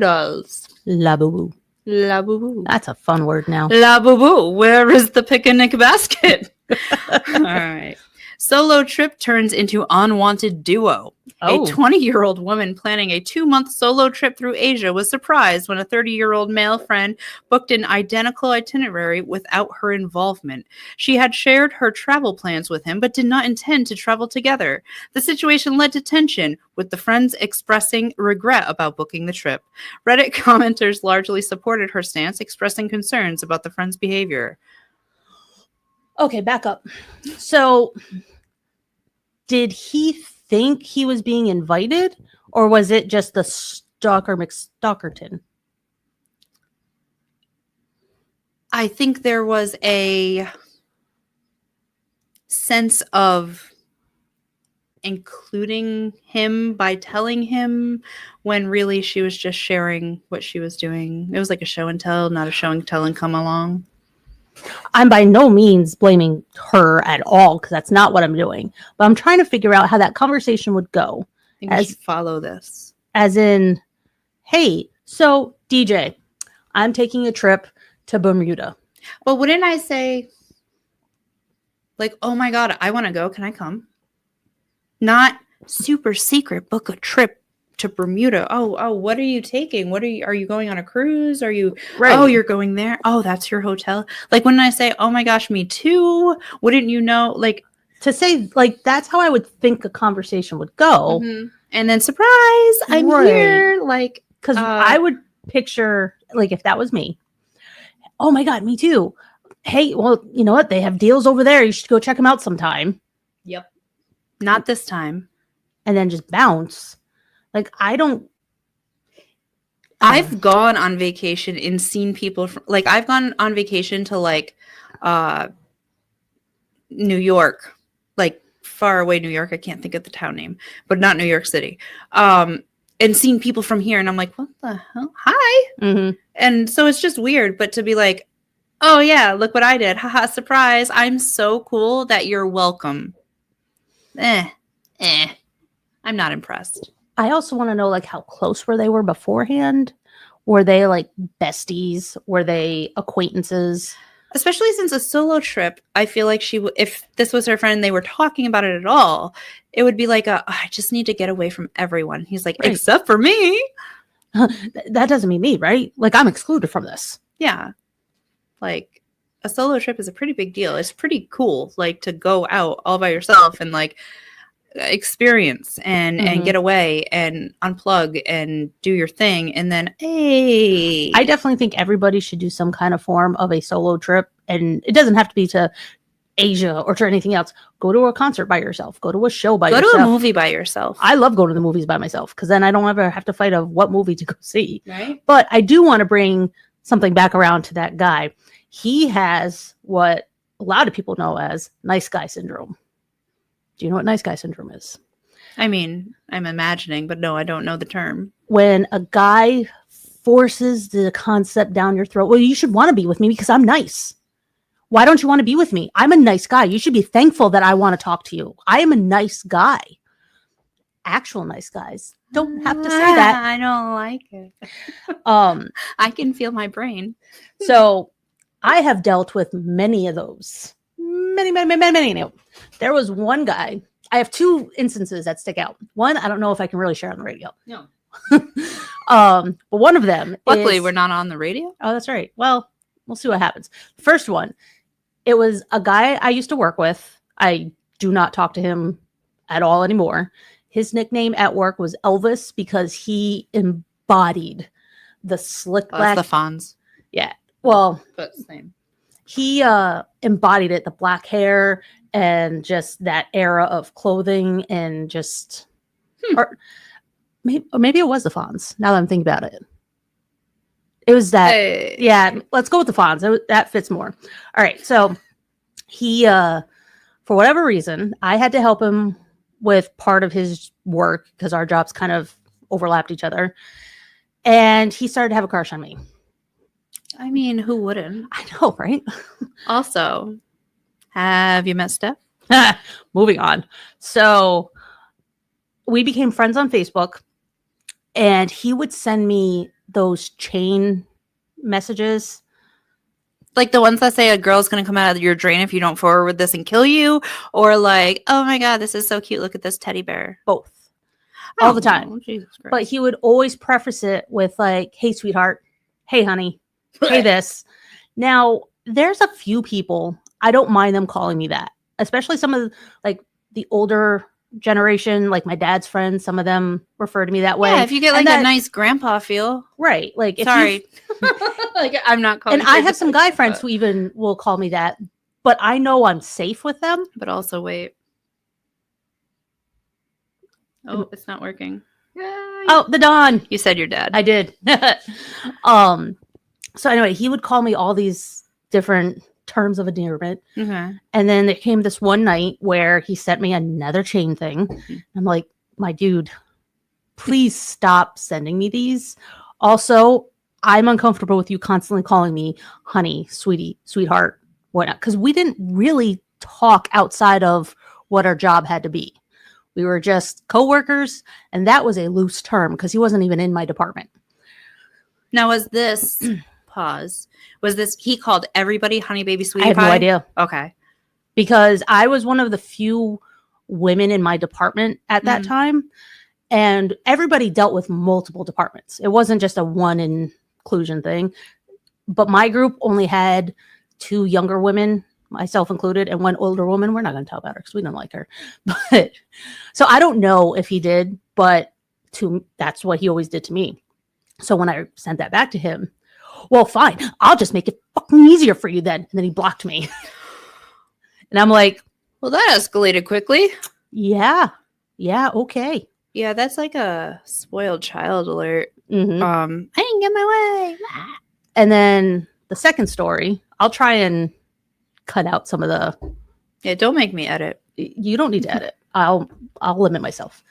dolls. Labubu. Labubu. That's a fun word now. Labubu. Where is the picnic basket? All right. Solo trip turns into unwanted duo. Oh. A 20-year-old woman planning a 2-month solo trip through Asia was surprised when a 30-year-old male friend booked an identical itinerary without her involvement. She had shared her travel plans with him, but did not intend to travel together. The situation led to tension, with the friends expressing regret about booking the trip. Reddit commenters largely supported her stance, expressing concerns about the friend's behavior. Okay, back up. So, did he think he was being invited, or was it just the stalker McStalkerton? I think there was a sense of including him by telling him when really she was just sharing what she was doing. It was like a show and tell, not a show and tell and come along. I'm by no means blaming her at all, because that's not what I'm doing. But I'm trying to figure out how that conversation would go. I think you should follow this. As in, hey, so DJ, I'm taking a trip to Bermuda. Well, wouldn't I say, like, oh my God, I want to go. Can I come? Not super secret, book a trip to Bermuda. Oh, what are you taking? Are you going on a cruise? Are you, right. Oh, you're going there. Oh, that's your hotel. Like when I say, oh my gosh, me too. Wouldn't you know, like to say, like, that's how I would think a conversation would go. Mm-hmm. And then surprise, I'm here. Like, cause I would picture like, if that was me, oh my God, me too. Hey, well, you know what? They have deals over there. You should go check them out sometime. Yep. Not this time. And then just bounce. Like, I've gone on vacation and seen people like I've gone on vacation to like New York, like far away New York. I can't think of the town name, but not New York City. And seen people from here and I'm like, what the hell? Hi. Mm-hmm. And so it's just weird, but to be like, oh yeah, look what I did. Haha, surprise. I'm so cool that you're welcome. I'm not impressed. I also want to know, like, how close were they beforehand? Were they, like, besties? Were they acquaintances? Especially since a solo trip, I feel like if this was her friend and they were talking about it at all, it would be like I just need to get away from everyone. He's like, right. Except for me. That doesn't mean me, right? Like, I'm excluded from this. Yeah. Like, a solo trip is a pretty big deal. It's pretty cool, like, to go out all by yourself and, like, experience and get away and unplug and do your thing. And then, hey. I definitely think everybody should do some kind of form of a solo trip. And it doesn't have to be to Asia or to anything else. Go to a concert by yourself. Go to a show by yourself. Go to a movie by yourself. I love going to the movies by myself because then I don't ever have to fight of what movie to go see. Right. But I do want to bring something back around to that guy. He has what a lot of people know as nice guy syndrome. Do you know what nice guy syndrome is? I mean, I'm imagining, but no, I don't know the term. When a guy forces the concept down your throat, well, you should want to be with me because I'm nice. Why don't you want to be with me? I'm a nice guy. You should be thankful that I want to talk to you. I am a nice guy. Actual nice guys don't have to say that. I don't like it. I can feel my brain. So I have dealt with many of those. Many. There was one guy. I have two instances that stick out. One, I don't know if I can really share on the radio. No. But one of them. Luckily, we're not on the radio. Oh, that's right. Well, we'll see what happens. First one, it was a guy I used to work with. I do not talk to him at all anymore. His nickname at work was Elvis because he embodied the slick black. That's the Fonz. Yeah. Well, but same. He embodied it, the black hair and just that era of clothing and just, or maybe it was the Fonz. Now that I'm thinking about it, it was that. Hey. Yeah, let's go with the Fonz. That fits more. All right, so he, for whatever reason, I had to help him with part of his work because our jobs kind of overlapped each other, and he started to have a crush on me. I mean, who wouldn't? I know, right? Also, have you met Steph? Moving on. So we became friends on Facebook, and he would send me those chain messages. Like the ones that say a girl's going to come out of your drain if you don't forward this and kill you. Or like, oh my God, this is so cute. Look at this teddy bear. Both. All the time. Jesus Christ. But he would always preface it with like, hey, sweetheart. Hey, honey. Hey, this. Now, there's a few people, I don't mind them calling me that, especially some of like the older generation, like my dad's friends. Some of them refer to me that way. Yeah, if you get like a nice grandpa feel. Right. Like, sorry. Like, I'm not calling. And I have some guy friends who even will call me that, but I know I'm safe with them. But also, wait. Oh, it's not working. Oh, the Don. You said your dad. I did. So anyway, he would call me all these different terms of endearment. Mm-hmm. And then there came this one night where he sent me another chain thing. Mm-hmm. I'm like, my dude, please stop sending me these. Also, I'm uncomfortable with you constantly calling me honey, sweetie, sweetheart, whatnot. Because we didn't really talk outside of what our job had to be. We were just coworkers, and that was a loose term because he wasn't even in my department. Now, was this... Pause. Was this, he called everybody honey baby sweetie pie? I have no idea. Okay. Because I was one of the few women in my department at that time. And everybody dealt with multiple departments. It wasn't just a one inclusion thing. But my group only had 2 younger women, myself included, and 1 older woman. We're not going to talk about her because we don't like her. But so I don't know if he did, but that's what he always did to me. So when I sent that back to him, well, fine. I'll just make it fucking easier for you then. And then he blocked me. And I'm like, well, that escalated quickly. Yeah. Yeah. Okay. Yeah. That's like a spoiled child alert. Mm-hmm. I didn't get my way. And then the second story, I'll try and cut out some of the. Yeah. Don't make me edit. You don't need to edit. I'll limit myself.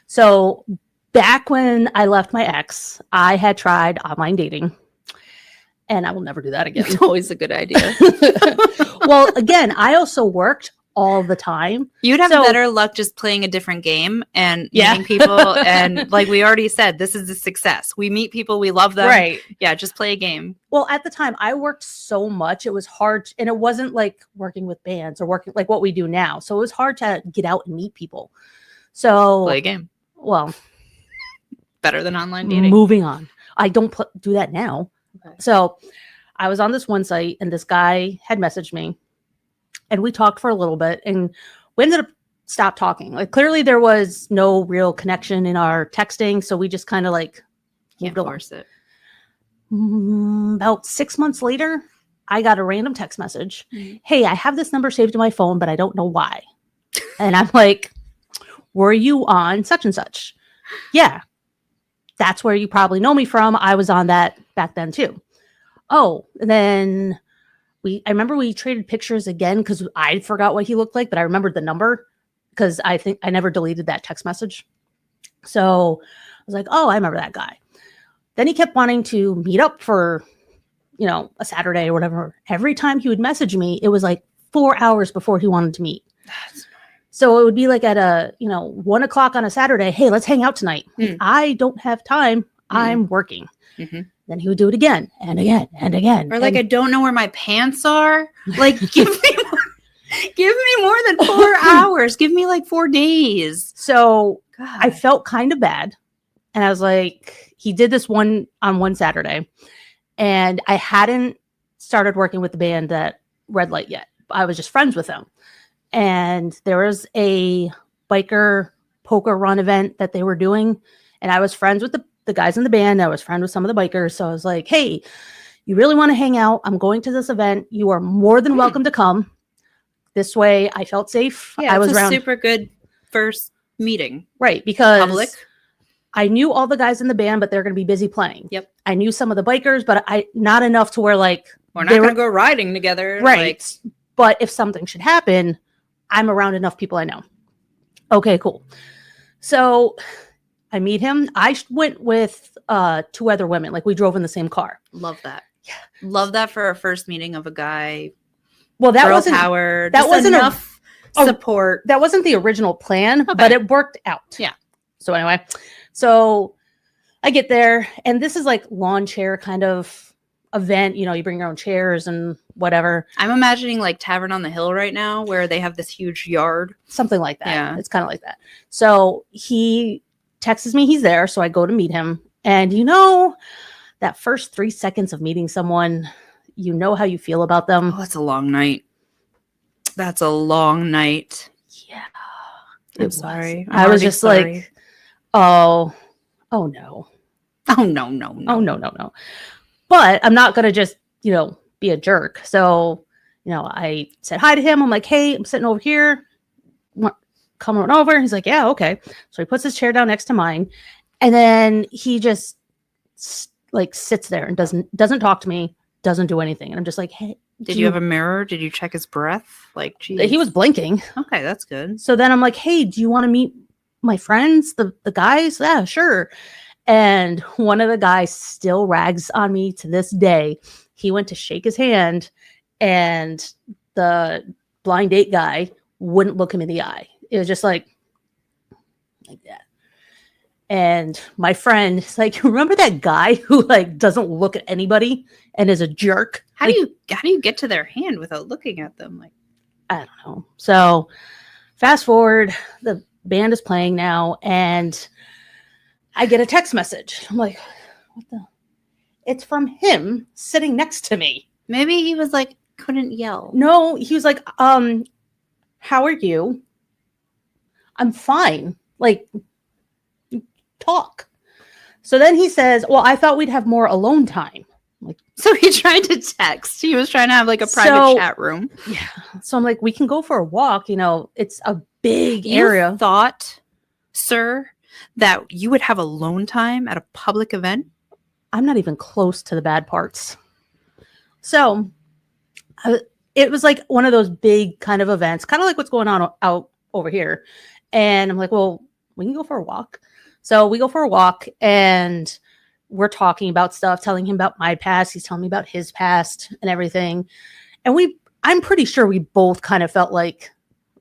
So back when I left my ex, I had tried online dating, and I will never do that again. It's always a good idea. Well, again, I also worked all the time. You'd have better luck just playing a different game and meeting people. And like we already said, this is a success. We meet people, we love them. Right. Yeah, just play a game. Well, at the time, I worked so much. It was hard. And it wasn't like working with bands or working like what we do now. So it was hard to get out and meet people. So play a game. Well, better than online dating. Moving on. I don't do that now. Okay. So I was on this one site and this guy had messaged me and we talked for a little bit and we ended up stopped talking. Like clearly there was no real connection in our texting. So we just kind of like can't force it. About 6 months later, I got a random text message. Mm-hmm. Hey, I have this number saved in my phone, but I don't know why. And I'm like, were you on such and such? Yeah. That's where you probably know me from. I was on that back then too. Oh, and then I remember we traded pictures again because I forgot what he looked like, but I remembered the number because I think I never deleted that text message. So I was like, oh, I remember that guy. Then he kept wanting to meet up for, a Saturday or whatever. Every time he would message me, it was like 4 hours before he wanted to meet. So it would be like at 1:00 on a Saturday. Hey, let's hang out tonight. I don't have time. I'm working. Mm-hmm. Then he would do it again and again and again. Or like, I don't know where my pants are. Like, give me more than 4 hours. Give me like 4 days. So God. I felt kind of bad. And I was like, he did this on one Saturday. And I hadn't started working with the band at Red Light yet. I was just friends with them. And there was a biker poker run event that they were doing. And I was friends with the guys in the band. I was friends with some of the bikers. So I was like, hey, you really want to hang out? I'm going to this event. You are more than welcome to come. This way I felt safe. Yeah, I was a super good first meeting. Right. Because public. I knew all the guys in the band, but they're going to be busy playing. Yep. I knew some of the bikers, but not enough to where like we're not going to go riding together. Right. But if something should happen, I'm around enough people I know. Okay, cool. So I meet him. I went with 2 other women. Like we drove in the same car. Love that. Yeah. Love that for a first meeting of a guy. Well, that wasn't power. That wasn't enough support. That wasn't the original plan, but it worked out. Yeah. So anyway, so I get there and this is like lawn chair kind of event. You bring your own chairs and whatever. I'm imagining like Tavern on the Hill right now where they have this huge yard. Something like that. Yeah. It's kind of like that. So he texts me he's there. So I go to meet him. And that first 3 seconds of meeting someone, how you feel about them. Oh, that's a long night. That's a long night. Yeah. I'm sorry. I was just sorry. Like, oh no. Oh, no. Oh, no. But I'm not going to just, be a jerk. So, I said hi to him. I'm like, hey, I'm sitting over here. Come on over. He's like, yeah, okay. So he puts his chair down next to mine. And then he just like sits there and doesn't talk to me, doesn't do anything. And I'm just like, hey. Did you have a mirror? Did you check his breath? Like, geez. He was blinking. Okay, that's good. So then I'm like, hey, do you want to meet my friends, the guys? Yeah, sure. And one of the guys still rags on me to this day. He went to shake his hand and the blind date guy wouldn't look him in the eye. It was just like that. And my friend is like, remember that guy who like doesn't look at anybody and is a jerk? How do you get to their hand without looking at them? Like, I don't know. So fast forward, the band is playing now and I get a text message. I'm like, what the? It's from him sitting next to me. Maybe he was like, couldn't yell. No, he was like, how are you? I'm fine. Like, talk. So then he says, well, I thought we'd have more alone time. Like, so he tried to text. He was trying to have like a private chat room. Yeah. So I'm like, we can go for a walk. It's a big area. You thought, sir, that you would have alone time at a public event? I'm not even close to the bad parts. So it was like one of those big kind of events, kind of like what's going on out over here. And I'm like, well, we can go for a walk. So we go for a walk and we're talking about stuff, telling him about my past. He's telling me about his past and everything. And I'm pretty sure we both kind of felt like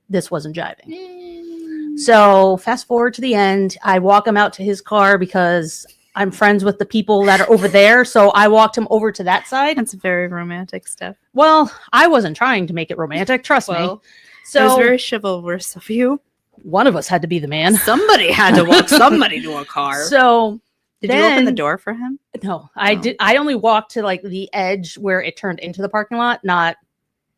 this wasn't jiving. So fast forward to the end, I walk him out to his car because I'm friends with the people that are over there. So I walked him over to that side. That's very romantic stuff. Well, I wasn't trying to make it romantic. Trust me. So it was very chivalrous of you. One of us had to be the man. Somebody had to walk somebody to a car. So did you open the door for him? No, I did. I only walked to like the edge where it turned into the parking lot, not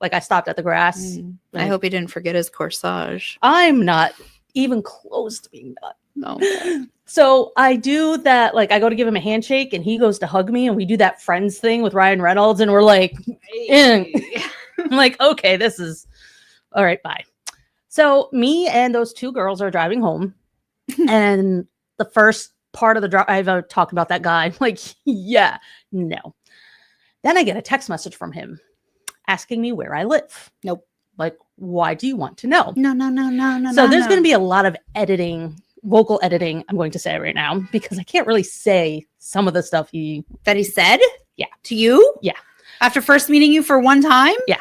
like I stopped at the grass. I hope he didn't forget his corsage. I'm not even close to being done. No. So I do that. Like I go to give him a handshake and he goes to hug me and we do that friends thing with Ryan Reynolds and we're like, I'm like, okay, this is all right. Bye. So me and those two girls are driving home and the first part of the drive, I've talked about that guy. I'm like, yeah, no. Then I get a text message from him asking me where I live. Nope. Like, why do you want to know? No. So there's going to be a lot of editing, vocal editing, I'm going to say right now, because I can't really say some of the stuff that he said? Yeah. To you? Yeah. After first meeting you for one time? Yeah.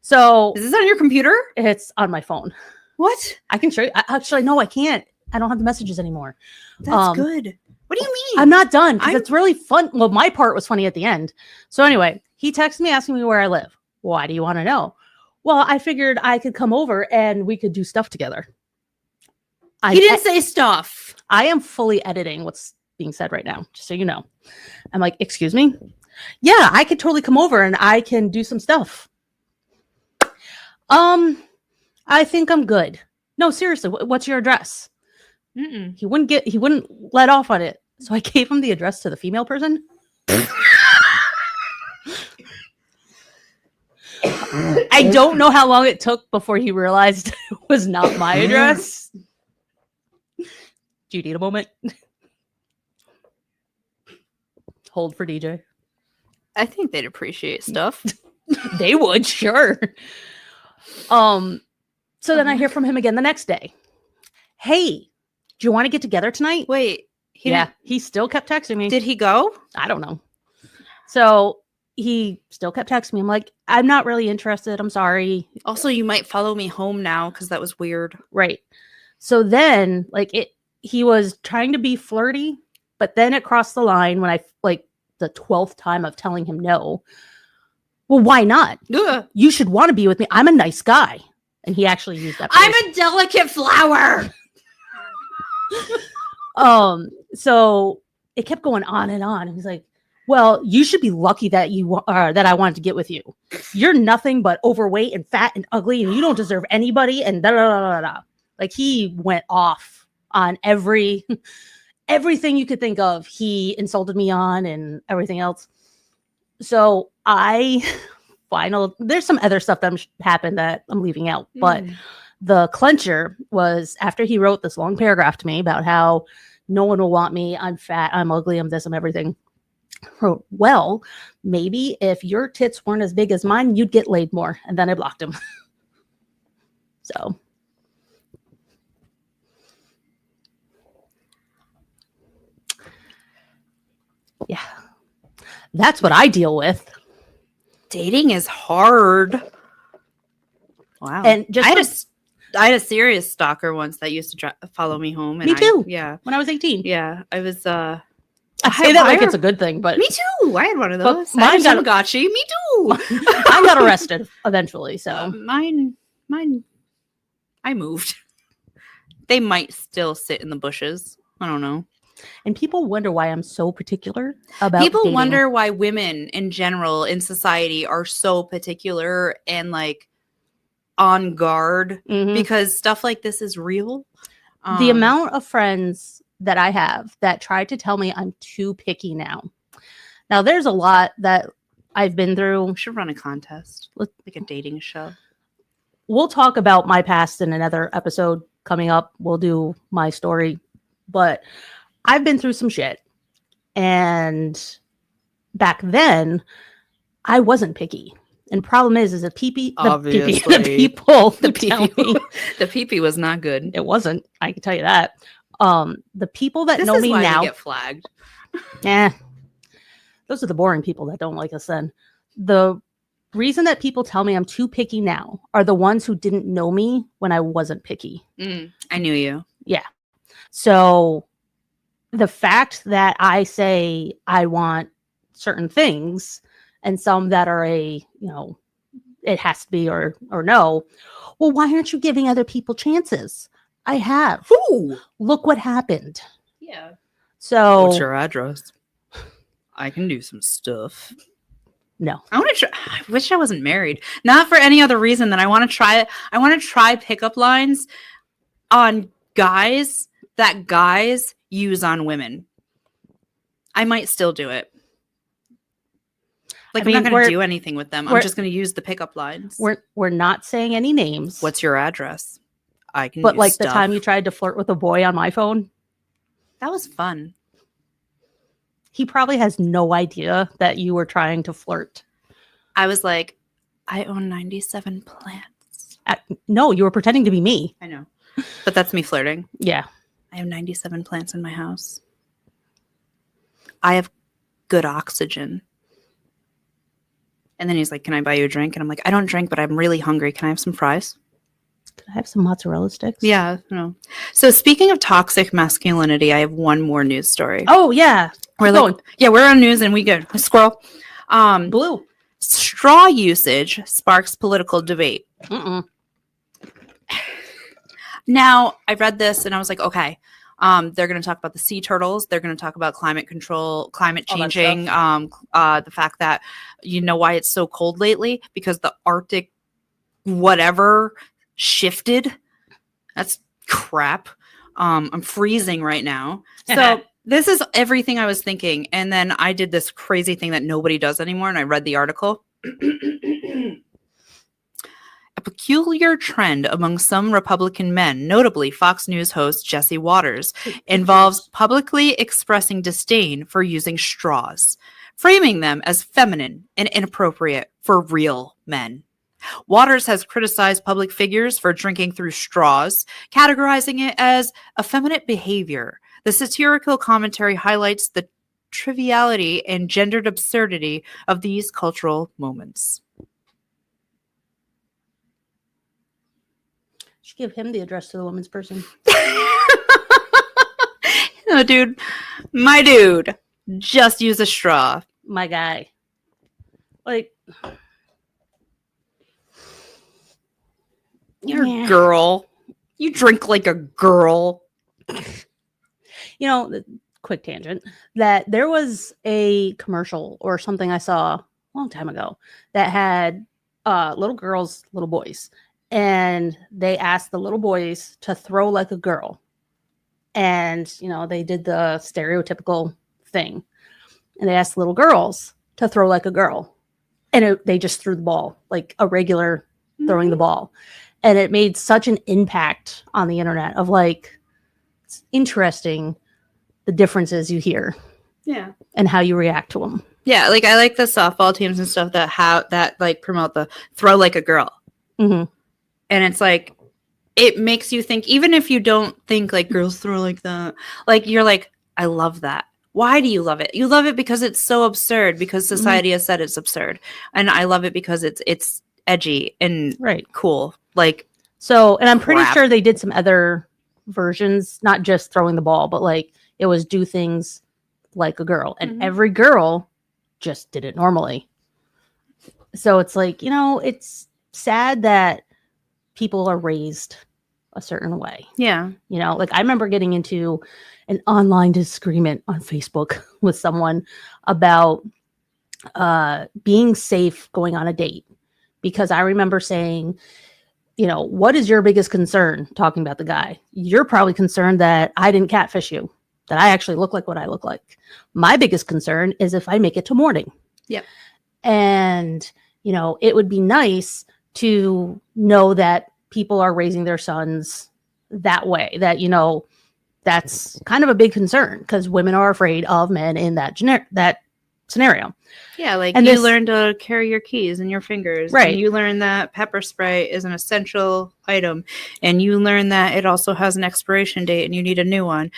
So is this on your computer? It's on my phone. What? I can show you. Actually, no, I can't. I don't have the messages anymore. That's good. What do you mean? I'm not done because it's really fun. Well, my part was funny at the end. So anyway, he texted me asking me where I live. Why do you want to know? Well, I figured I could come over and we could do stuff together. He didn't say stuff. I am fully editing what's being said right now, just so you know. I'm like, excuse me? Yeah, I could totally come over and I can do some stuff. I think I'm good. No, seriously, what's your address? He wouldn't let off on it. So I gave him the address to the female person. I don't know how long it took before he realized it was not my address. Do you need a moment? Hold for DJ. I think they'd appreciate stuff. They would, sure. So then I hear from him again the next day. Hey, do you want to get together tonight? Wait. He still kept texting me. Did he go? I don't know. So he still kept texting me. I'm like, I'm not really interested. I'm sorry. Also, you might follow me home now because that was weird. Right. So then, he was trying to be flirty, but then it crossed the line when the 12th time of telling him no. Well, why not? Ugh. You should want to be with me. I'm a nice guy. And he actually used that phrase. I'm a delicate flower. So it kept going on and on. He's like, well, you should be lucky that that I wanted to get with you. You're nothing but overweight and fat and ugly and you don't deserve anybody and da da da da da. Like he went off on everything you could think of. He insulted me on and everything else. So there's some other stuff that happened that I'm leaving out, but the clincher was after he wrote this long paragraph to me about how no one will want me. I'm fat. I'm ugly. I'm this. I'm everything. Wrote, well, maybe if your tits weren't as big as mine, you'd get laid more. And then I blocked him. So. Yeah. That's what I deal with. Dating is hard. Wow. And I had a serious stalker once that used to follow me home. And me too. Yeah. When I was 18. Yeah. I was, I say that like it's a good thing, but me too. I had one of those. Mine got Tamagotchi. Me too. I got arrested eventually. So mine. I moved. They might still sit in the bushes. I don't know. And people wonder why I'm so particular about people dating. Wonder why women in general in society are so particular and on guard because stuff like this is real. The amount of friends that I have that try to tell me I'm too picky now. Now there's a lot that I've been through. We should run a contest, like a dating show. We'll talk about my past in another episode coming up. We'll do my story, but I've been through some shit. And back then I wasn't picky. And problem is the people the pee-pee was not good. It wasn't. I can tell you that. The people that know me now get flagged. Those are the boring people that don't like us then. The reason that people tell me I'm too picky now are the ones who didn't know me when I wasn't picky. I knew you. Yeah. So the fact that I say I want certain things and some that are it has to be or no. Well, why aren't you giving other people chances? I have. Ooh. Look what happened. Yeah. So what's your address? I can do some stuff. No. I wish I wasn't married. Not for any other reason than I want to try it. I want to try pickup lines on guys that guys use on women. I might still do it. I'm not going to do anything with them. I'm just going to use the pickup lines. We're not saying any names. What's your address? I can. But the time you tried to flirt with a boy on my phone, that was fun. He probably has no idea that you were trying to flirt. I was like, I own 97 plants. No, you were pretending to be me. I know. But that's me flirting. Yeah. I have 97 plants in my house. I have good oxygen. And then he's like, can I buy you a drink? And I'm like, I don't drink, but I'm really hungry. Can I have some fries? Can I have some mozzarella sticks? Yeah. No. So speaking of toxic masculinity, I have one more news story. Oh, yeah. We're on news and we good. Squirrel. Blue. Straw usage sparks political debate. Now, I read this and I was like, okay, they're going to talk about the sea turtles. They're going to talk about climate control, climate changing, the fact that, why it's so cold lately? Because the Arctic whatever shifted. That's crap. I'm freezing right now. So this is everything I was thinking. And then I did this crazy thing that nobody does anymore. And I read the article. A peculiar trend among some Republican men, notably Fox News host Jesse Waters, involves publicly expressing disdain for using straws, framing them as feminine and inappropriate for real men. Waters has criticized public figures for drinking through straws, categorizing it as effeminate behavior. The satirical commentary highlights the triviality and gendered absurdity of these cultural moments. Should give him the address to the woman's person. No, dude. My dude. Just use a straw. My guy. You're a girl. You drink like a girl. Quick tangent, that there was a commercial or something I saw a long time ago that had little girls, little boys, and they asked the little boys to throw like a girl. And, they did the stereotypical thing. And they asked little girls to throw like a girl. And they just threw the ball, like a regular throwing the ball. And it made such an impact on the internet of it's interesting the differences you hear. Yeah. And how you react to them. Yeah. I like the softball teams and stuff that promote the throw like a girl. Mm-hmm. And it's it makes you think, even if you don't think girls throw like that, you're like, I love that. Why do you love it? You love it because it's so absurd, because society has said it's absurd. And I love it because it's edgy and cool. And I'm pretty sure they did some other versions, not just throwing the ball, but it was do things like a girl. And every girl just did it normally. So it's it's sad that people are raised a certain way. Yeah. I remember getting into an online disagreement on Facebook with someone about being safe going on a date. Because I remember saying, what is your biggest concern? Talking about the guy. You're probably concerned that I didn't catfish you, that I actually look like what I look like. My biggest concern is if I make it to morning. Yep. And, it would be nice to know that people are raising their sons that way, that, that's kind of a big concern, because women are afraid of men in that scenario. Yeah, like and you learn to carry your keys in your fingers. Right. And you learn that pepper spray is an essential item. And you learn that it also has an expiration date and you need a new one.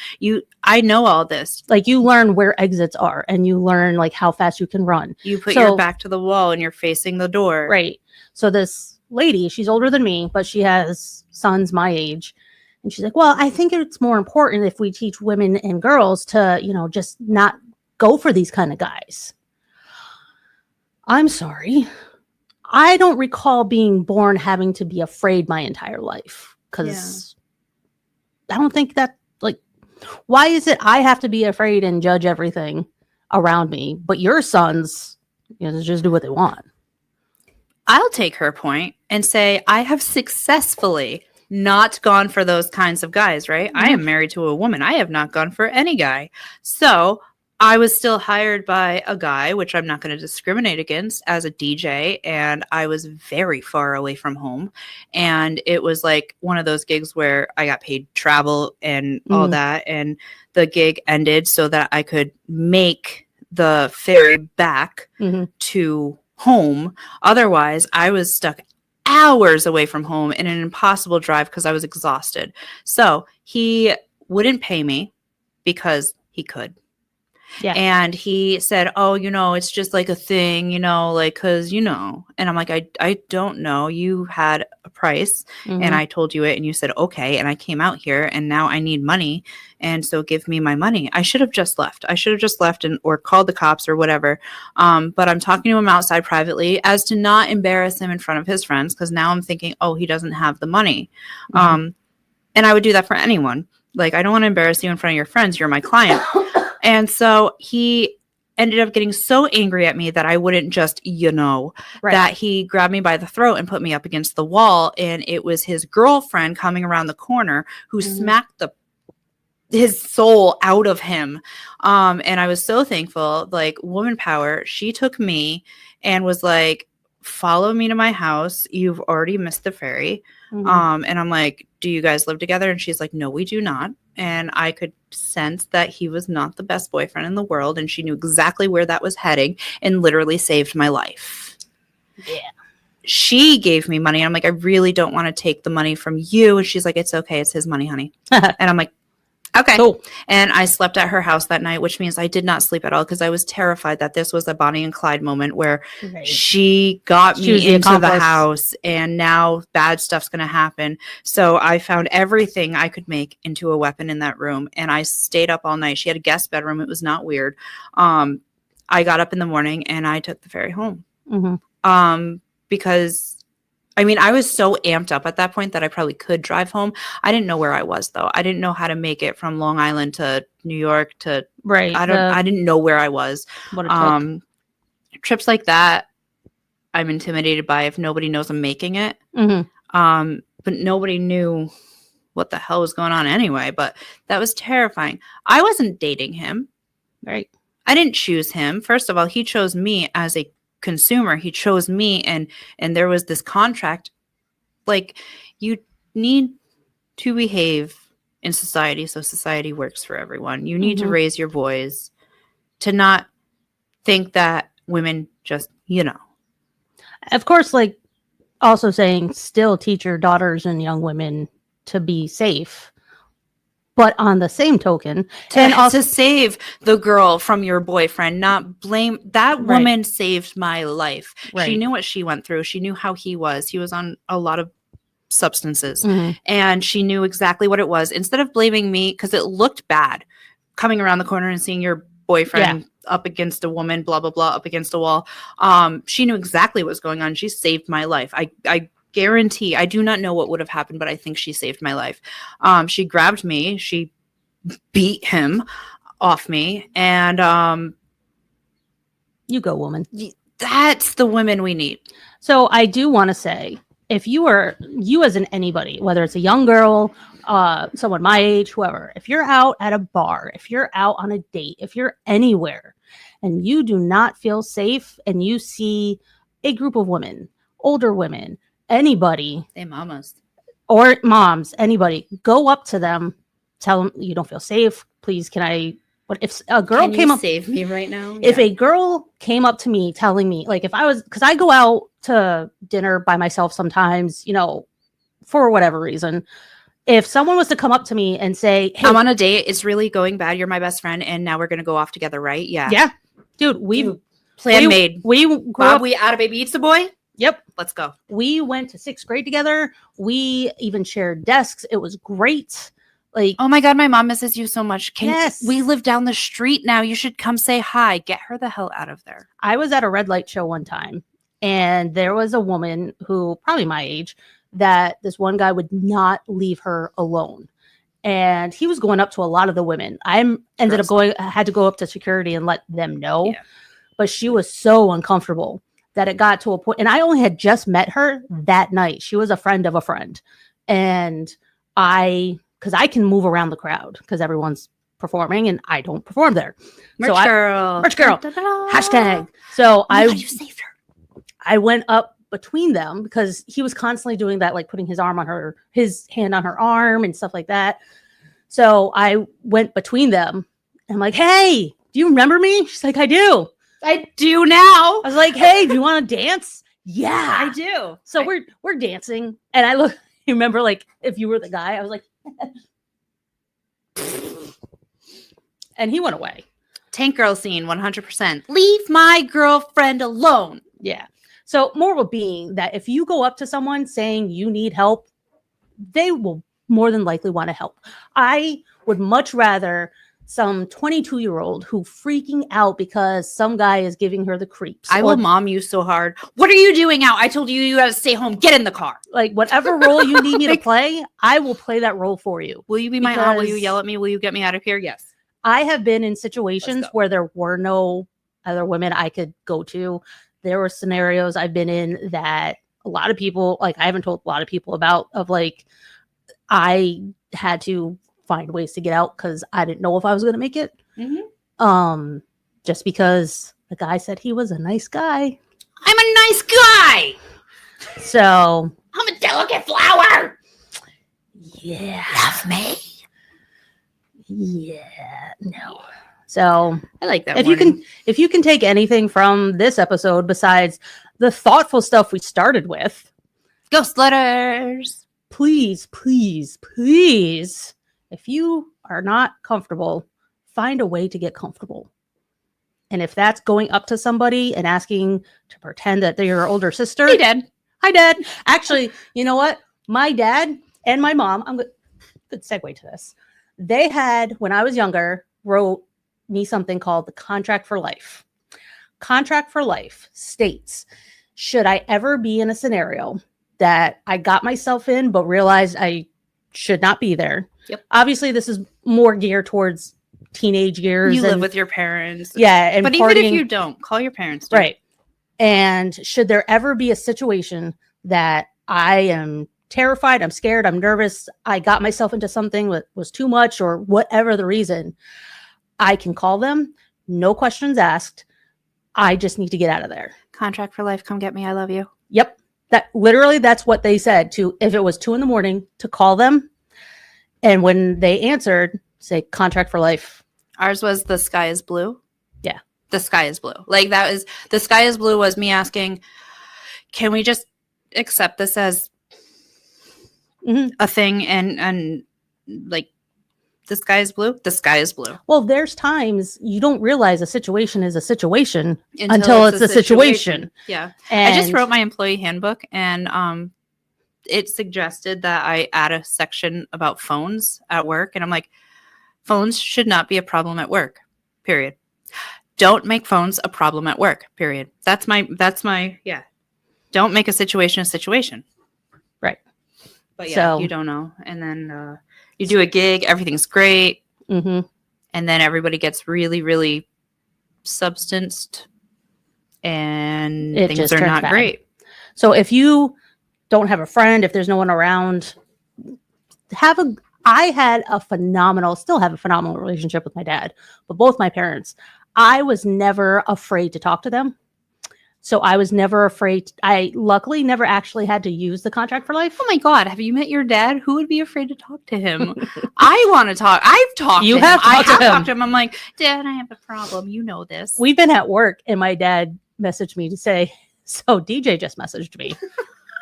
I know all this. Like you learn where exits are and you learn like how fast you can run. You put your back to the wall and you're facing the door. Right. So this lady, she's older than me, but she has sons my age. And she's like, well, I think it's more important if we teach women and girls to, just not go for these kind of guys. I'm sorry. I don't recall being born having to be afraid my entire life because I don't think that, like, why is it I have to be afraid and judge everything around me, but your sons, just do what they want? I'll take her point and say I have successfully not gone for those kinds of guys, right? Mm-hmm. I am married to a woman. I have not gone for any guy. So I was still hired by a guy, which I'm not going to discriminate against, as a DJ. And I was very far away from home. And it was like one of those gigs where I got paid travel and all that. And the gig ended so that I could make the ferry back to home. Otherwise, I was stuck hours away from home in an impossible drive because I was exhausted. So he wouldn't pay me because he could. Yeah. And he said, oh, it's just like a thing, like, because, and I'm like, I don't know. You had a price and I told you it and you said, okay. And I came out here and now I need money. And so give me my money. I should have just left. Or called the cops or whatever. But I'm talking to him outside privately as to not embarrass him in front of his friends. Because now I'm thinking, oh, he doesn't have the money. And I would do that for anyone. Like, I don't want to embarrass you in front of your friends. You're my client. And so he ended up getting so angry at me that I wouldn't just, that he grabbed me by the throat and put me up against the wall. And it was his girlfriend coming around the corner who smacked his soul out of him. And I was so thankful, like, woman power. She took me and was like, follow me to my house. You've already missed the ferry. And I'm like, do you guys live together? And she's like, no, we do not. And I could sense that he was not the best boyfriend in the world. And she knew exactly where that was heading and literally saved my life. Yeah. She gave me money. I'm like, I really don't want to take the money from you. And she's like, it's okay. It's his money, honey. And I'm like, okay. Cool. And I slept at her house that night, which means I did not sleep at all because I was terrified that this was a Bonnie and Clyde moment where she got me into the house and now bad stuff's going to happen. So I found everything I could make into a weapon in that room. And I stayed up all night. She had a guest bedroom. It was not weird. I got up in the morning and I took the ferry home. Because I was so amped up at that point that I probably could drive home. I didn't know where I was, though. I didn't know how to make it from Long Island to New York to I didn't know where I was. What it took. Trips like that, I'm intimidated by if nobody knows I'm making it. But nobody knew what the hell was going on anyway. But that was terrifying. I wasn't dating him. Right. I didn't choose him. First of all, he chose me as a consumer. He chose me and there was this contract. Like, you need to behave in society so society works for everyone. You need to raise your boys to not think that women just, Of course, like, also saying still teach your daughters and young women to be safe. But on the same token, to save the girl from your boyfriend, not blame that woman. Saved my life. She knew what she went through. She knew how he was. He was on a lot of substances and she knew exactly what it was. Instead of blaming me, because it looked bad coming around the corner and seeing your boyfriend up against a woman, blah, blah, blah, up against a wall. She knew exactly what was going on. She saved my life. I guarantee, I do not know what would have happened, but I think she saved my life. She grabbed me, she beat him off me, and you go, woman. That's the women we need. So I do want to say, if you as in anybody, whether it's a young girl, someone my age, whoever, if you're out at a bar, if you're out on a date, if you're anywhere and you do not feel safe and you see a group of women, older women, anybody, they mamas or moms, anybody, go up to them, tell them you don't feel safe. Please, can I But if a girl came up, save me right now. If a girl came up to me telling me, like, if I was, because I go out to dinner by myself sometimes, you know, for whatever reason. If someone was to come up to me and say, hey, I'm on a date, it's really going bad. You're my best friend, and now we're gonna go off together, right? Yeah. Yeah. Dude, plan made. We Bob, we out of baby eats a boy? Yep. Let's go. We went to 6th grade together. We even shared desks. It was great. Like, oh my God, my mom misses you so much. Yes. We live down the street now. You should come say hi. Get her the hell out of there. I was at a red light show one time, and there was a woman who, probably my age, that this one guy would not leave her alone. And he was going up to a lot of the women. I had to go up to security and let them know. Yeah. But she was so uncomfortable that it got to a point, and I only had just met her that night. She was a friend of a friend. And because I can move around the crowd because everyone's performing and I don't perform there. Merch girl. Hashtag. So you saved her. I went up between them because he was constantly doing that, like putting his hand on her arm and stuff like that. So I went between them. I'm like, hey, do you remember me? She's like, I do. I do now. I was like, hey, do you want to dance? Yeah, I do. So we're dancing. And I look, you remember, like, if you were the guy, I was like, and he went away. Tank girl scene, 100%. Leave my girlfriend alone. Yeah. So moral being that if you go up to someone saying you need help, they will more than likely want to help. I would much rather some 22-year-old who freaking out because some guy is giving her the creeps. I will mom you so hard. What are you doing out? I told you got to stay home. Get in the car. Like, whatever role you need me to play, I will play that role for you. Will you be my aunt? Will you yell at me? Will you get me out of here? Yes. I have been in situations where there were no other women I could go to. There were scenarios I've been in that a lot of people, like, I haven't told a lot of people about, of like, I had to find ways to get out because I didn't know if I was going to make it. Mm-hmm. Just because the guy said he was a nice guy. I'm a nice guy. So I'm a delicate flower. Yeah. Love me. Yeah. No. So I like that. If you can take anything from this episode besides the thoughtful stuff we started with, ghost letters. Please, if you are not comfortable, find a way to get comfortable. And if that's going up to somebody and asking to pretend that they're your older sister. Hi, Dad. Actually, you know what? My dad and my mom, good segue to this. They had, when I was younger, wrote me something called the Contract for Life. Contract for Life states, should I ever be in a scenario that I got myself in but realized I should not be there. Yep. Obviously, this is more geared towards teenage years. You live with your parents. Yeah. But even if you don't, call your parents. Right. And should there ever be a situation that I am terrified, I'm scared, I'm nervous, I got myself into something that was too much or whatever the reason, I can call them. No questions asked. I just need to get out of there. Contract for Life. Come get me. I love you. Yep. That's what they said if it was 2 a.m. to call them. And when they answered, say Contract for Life. Ours was the sky is blue. Yeah. The sky is blue. Like the sky is blue was me asking, can we just accept this as a thing and like the sky is blue? The sky is blue. Well, there's times you don't realize a situation is a situation until it's a situation. Yeah. And I just wrote my employee handbook and it suggested that I add a section about phones at work. And I'm like, phones should not be a problem at work, period. Don't make phones a problem at work, period. That's my, yeah. Don't make a situation a situation. Right. But yeah, you don't know. And then you do a gig, everything's great. Mm-hmm. And then everybody gets really, really substanced and things are not great. So if you don't have a friend, if there's no one around, I still have a phenomenal relationship with my dad, but both my parents, I was never afraid to talk to them. So I was never afraid. I luckily never actually had to use the contract for life. Oh my God. Have you met your dad? Who would be afraid to talk to him? I want to talk. I've talked to him. I have talked to him. I'm like, Dad, I have a problem. You know this. We've been at work and my dad messaged me to say, so DJ just messaged me.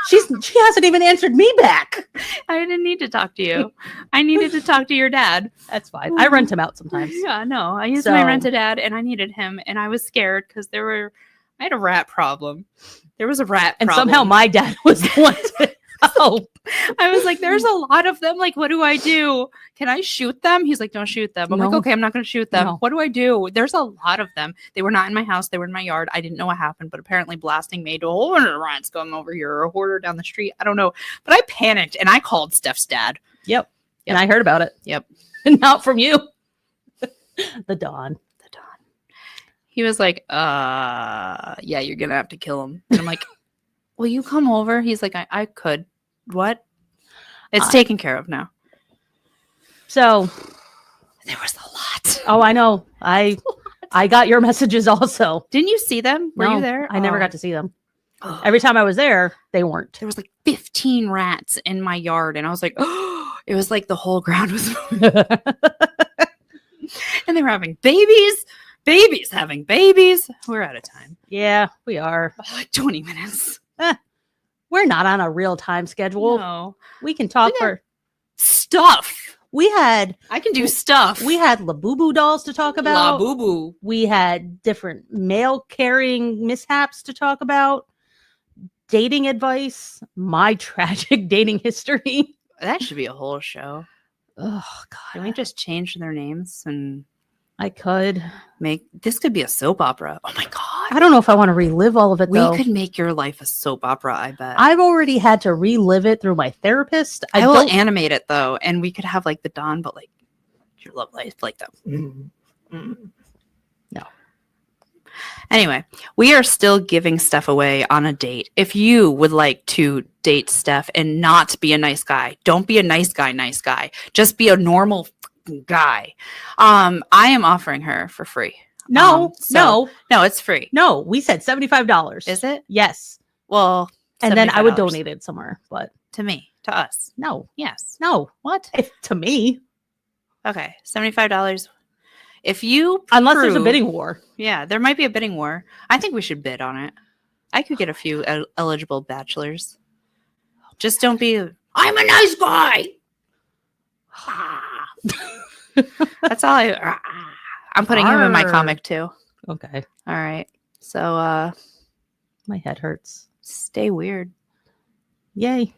She hasn't even answered me back. I didn't need to talk to you. I needed to talk to your dad. That's fine. I rent him out sometimes. Yeah, no. I used my rent-a-dad and I needed him and I was scared because I had a rat problem. There was a rat and problem. Somehow my dad was the one to help. I was like, there's a lot of them. Like, what do I do? Can I shoot them? He's like, don't shoot them. I'm like, okay, I'm not going to shoot them. No. What do I do? There's a lot of them. They were not in my house. They were in my yard. I didn't know what happened, but apparently blasting made a whole bunch of rats come over here or a hoarder down the street. I don't know. But I panicked and I called Steph's dad. Yep. And I heard about it. Yep. Not from you. The Don. He was like, yeah, you're going to have to kill him. And I'm like, will you come over? He's like, I could. What? It's taken care of now. So there was a lot. Oh, I know. I got your messages also. Didn't you see them? Were you there? I never got to see them. Every time I was there, they weren't. There was like 15 rats in my yard. And I was like, oh, it was like the whole ground was moving. And they were having babies. Babies having babies. We're out of time. Yeah, we are. Like 20 minutes. We're not on a real time schedule. No. We can talk for stuff. I can do stuff. We had Labubu dolls to talk about. Labubu. We had different mail carrying mishaps to talk about. Dating advice. My tragic dating history. That should be a whole show. Oh, God. Can we just change their names and... I could this could be a soap opera. Oh my God. I don't know if I want to relive all of it though. We could make your life a soap opera, I bet. I've already had to relive it through my therapist. I will animate it though, and we could have like the Dawn, but like your love life, like that. No. Anyway, we are still giving Steph away on a date. If you would like to date Steph and not be a nice guy, don't be a nice guy. Just be a normal guy. I am offering her for free. No, it's free. No, we said $75. Is it? Yes. Well, and then I would donate it somewhere, but to us. No. Yes. No. What? To me. Okay, $75. If you unless there's a bidding war. Yeah, there might be a bidding war. I think we should bid on it. I could get a few eligible bachelors. Just don't be I'm a nice guy. That's all I'm putting him in my comic too. Okay. All right. So my head hurts. Stay weird. Yay.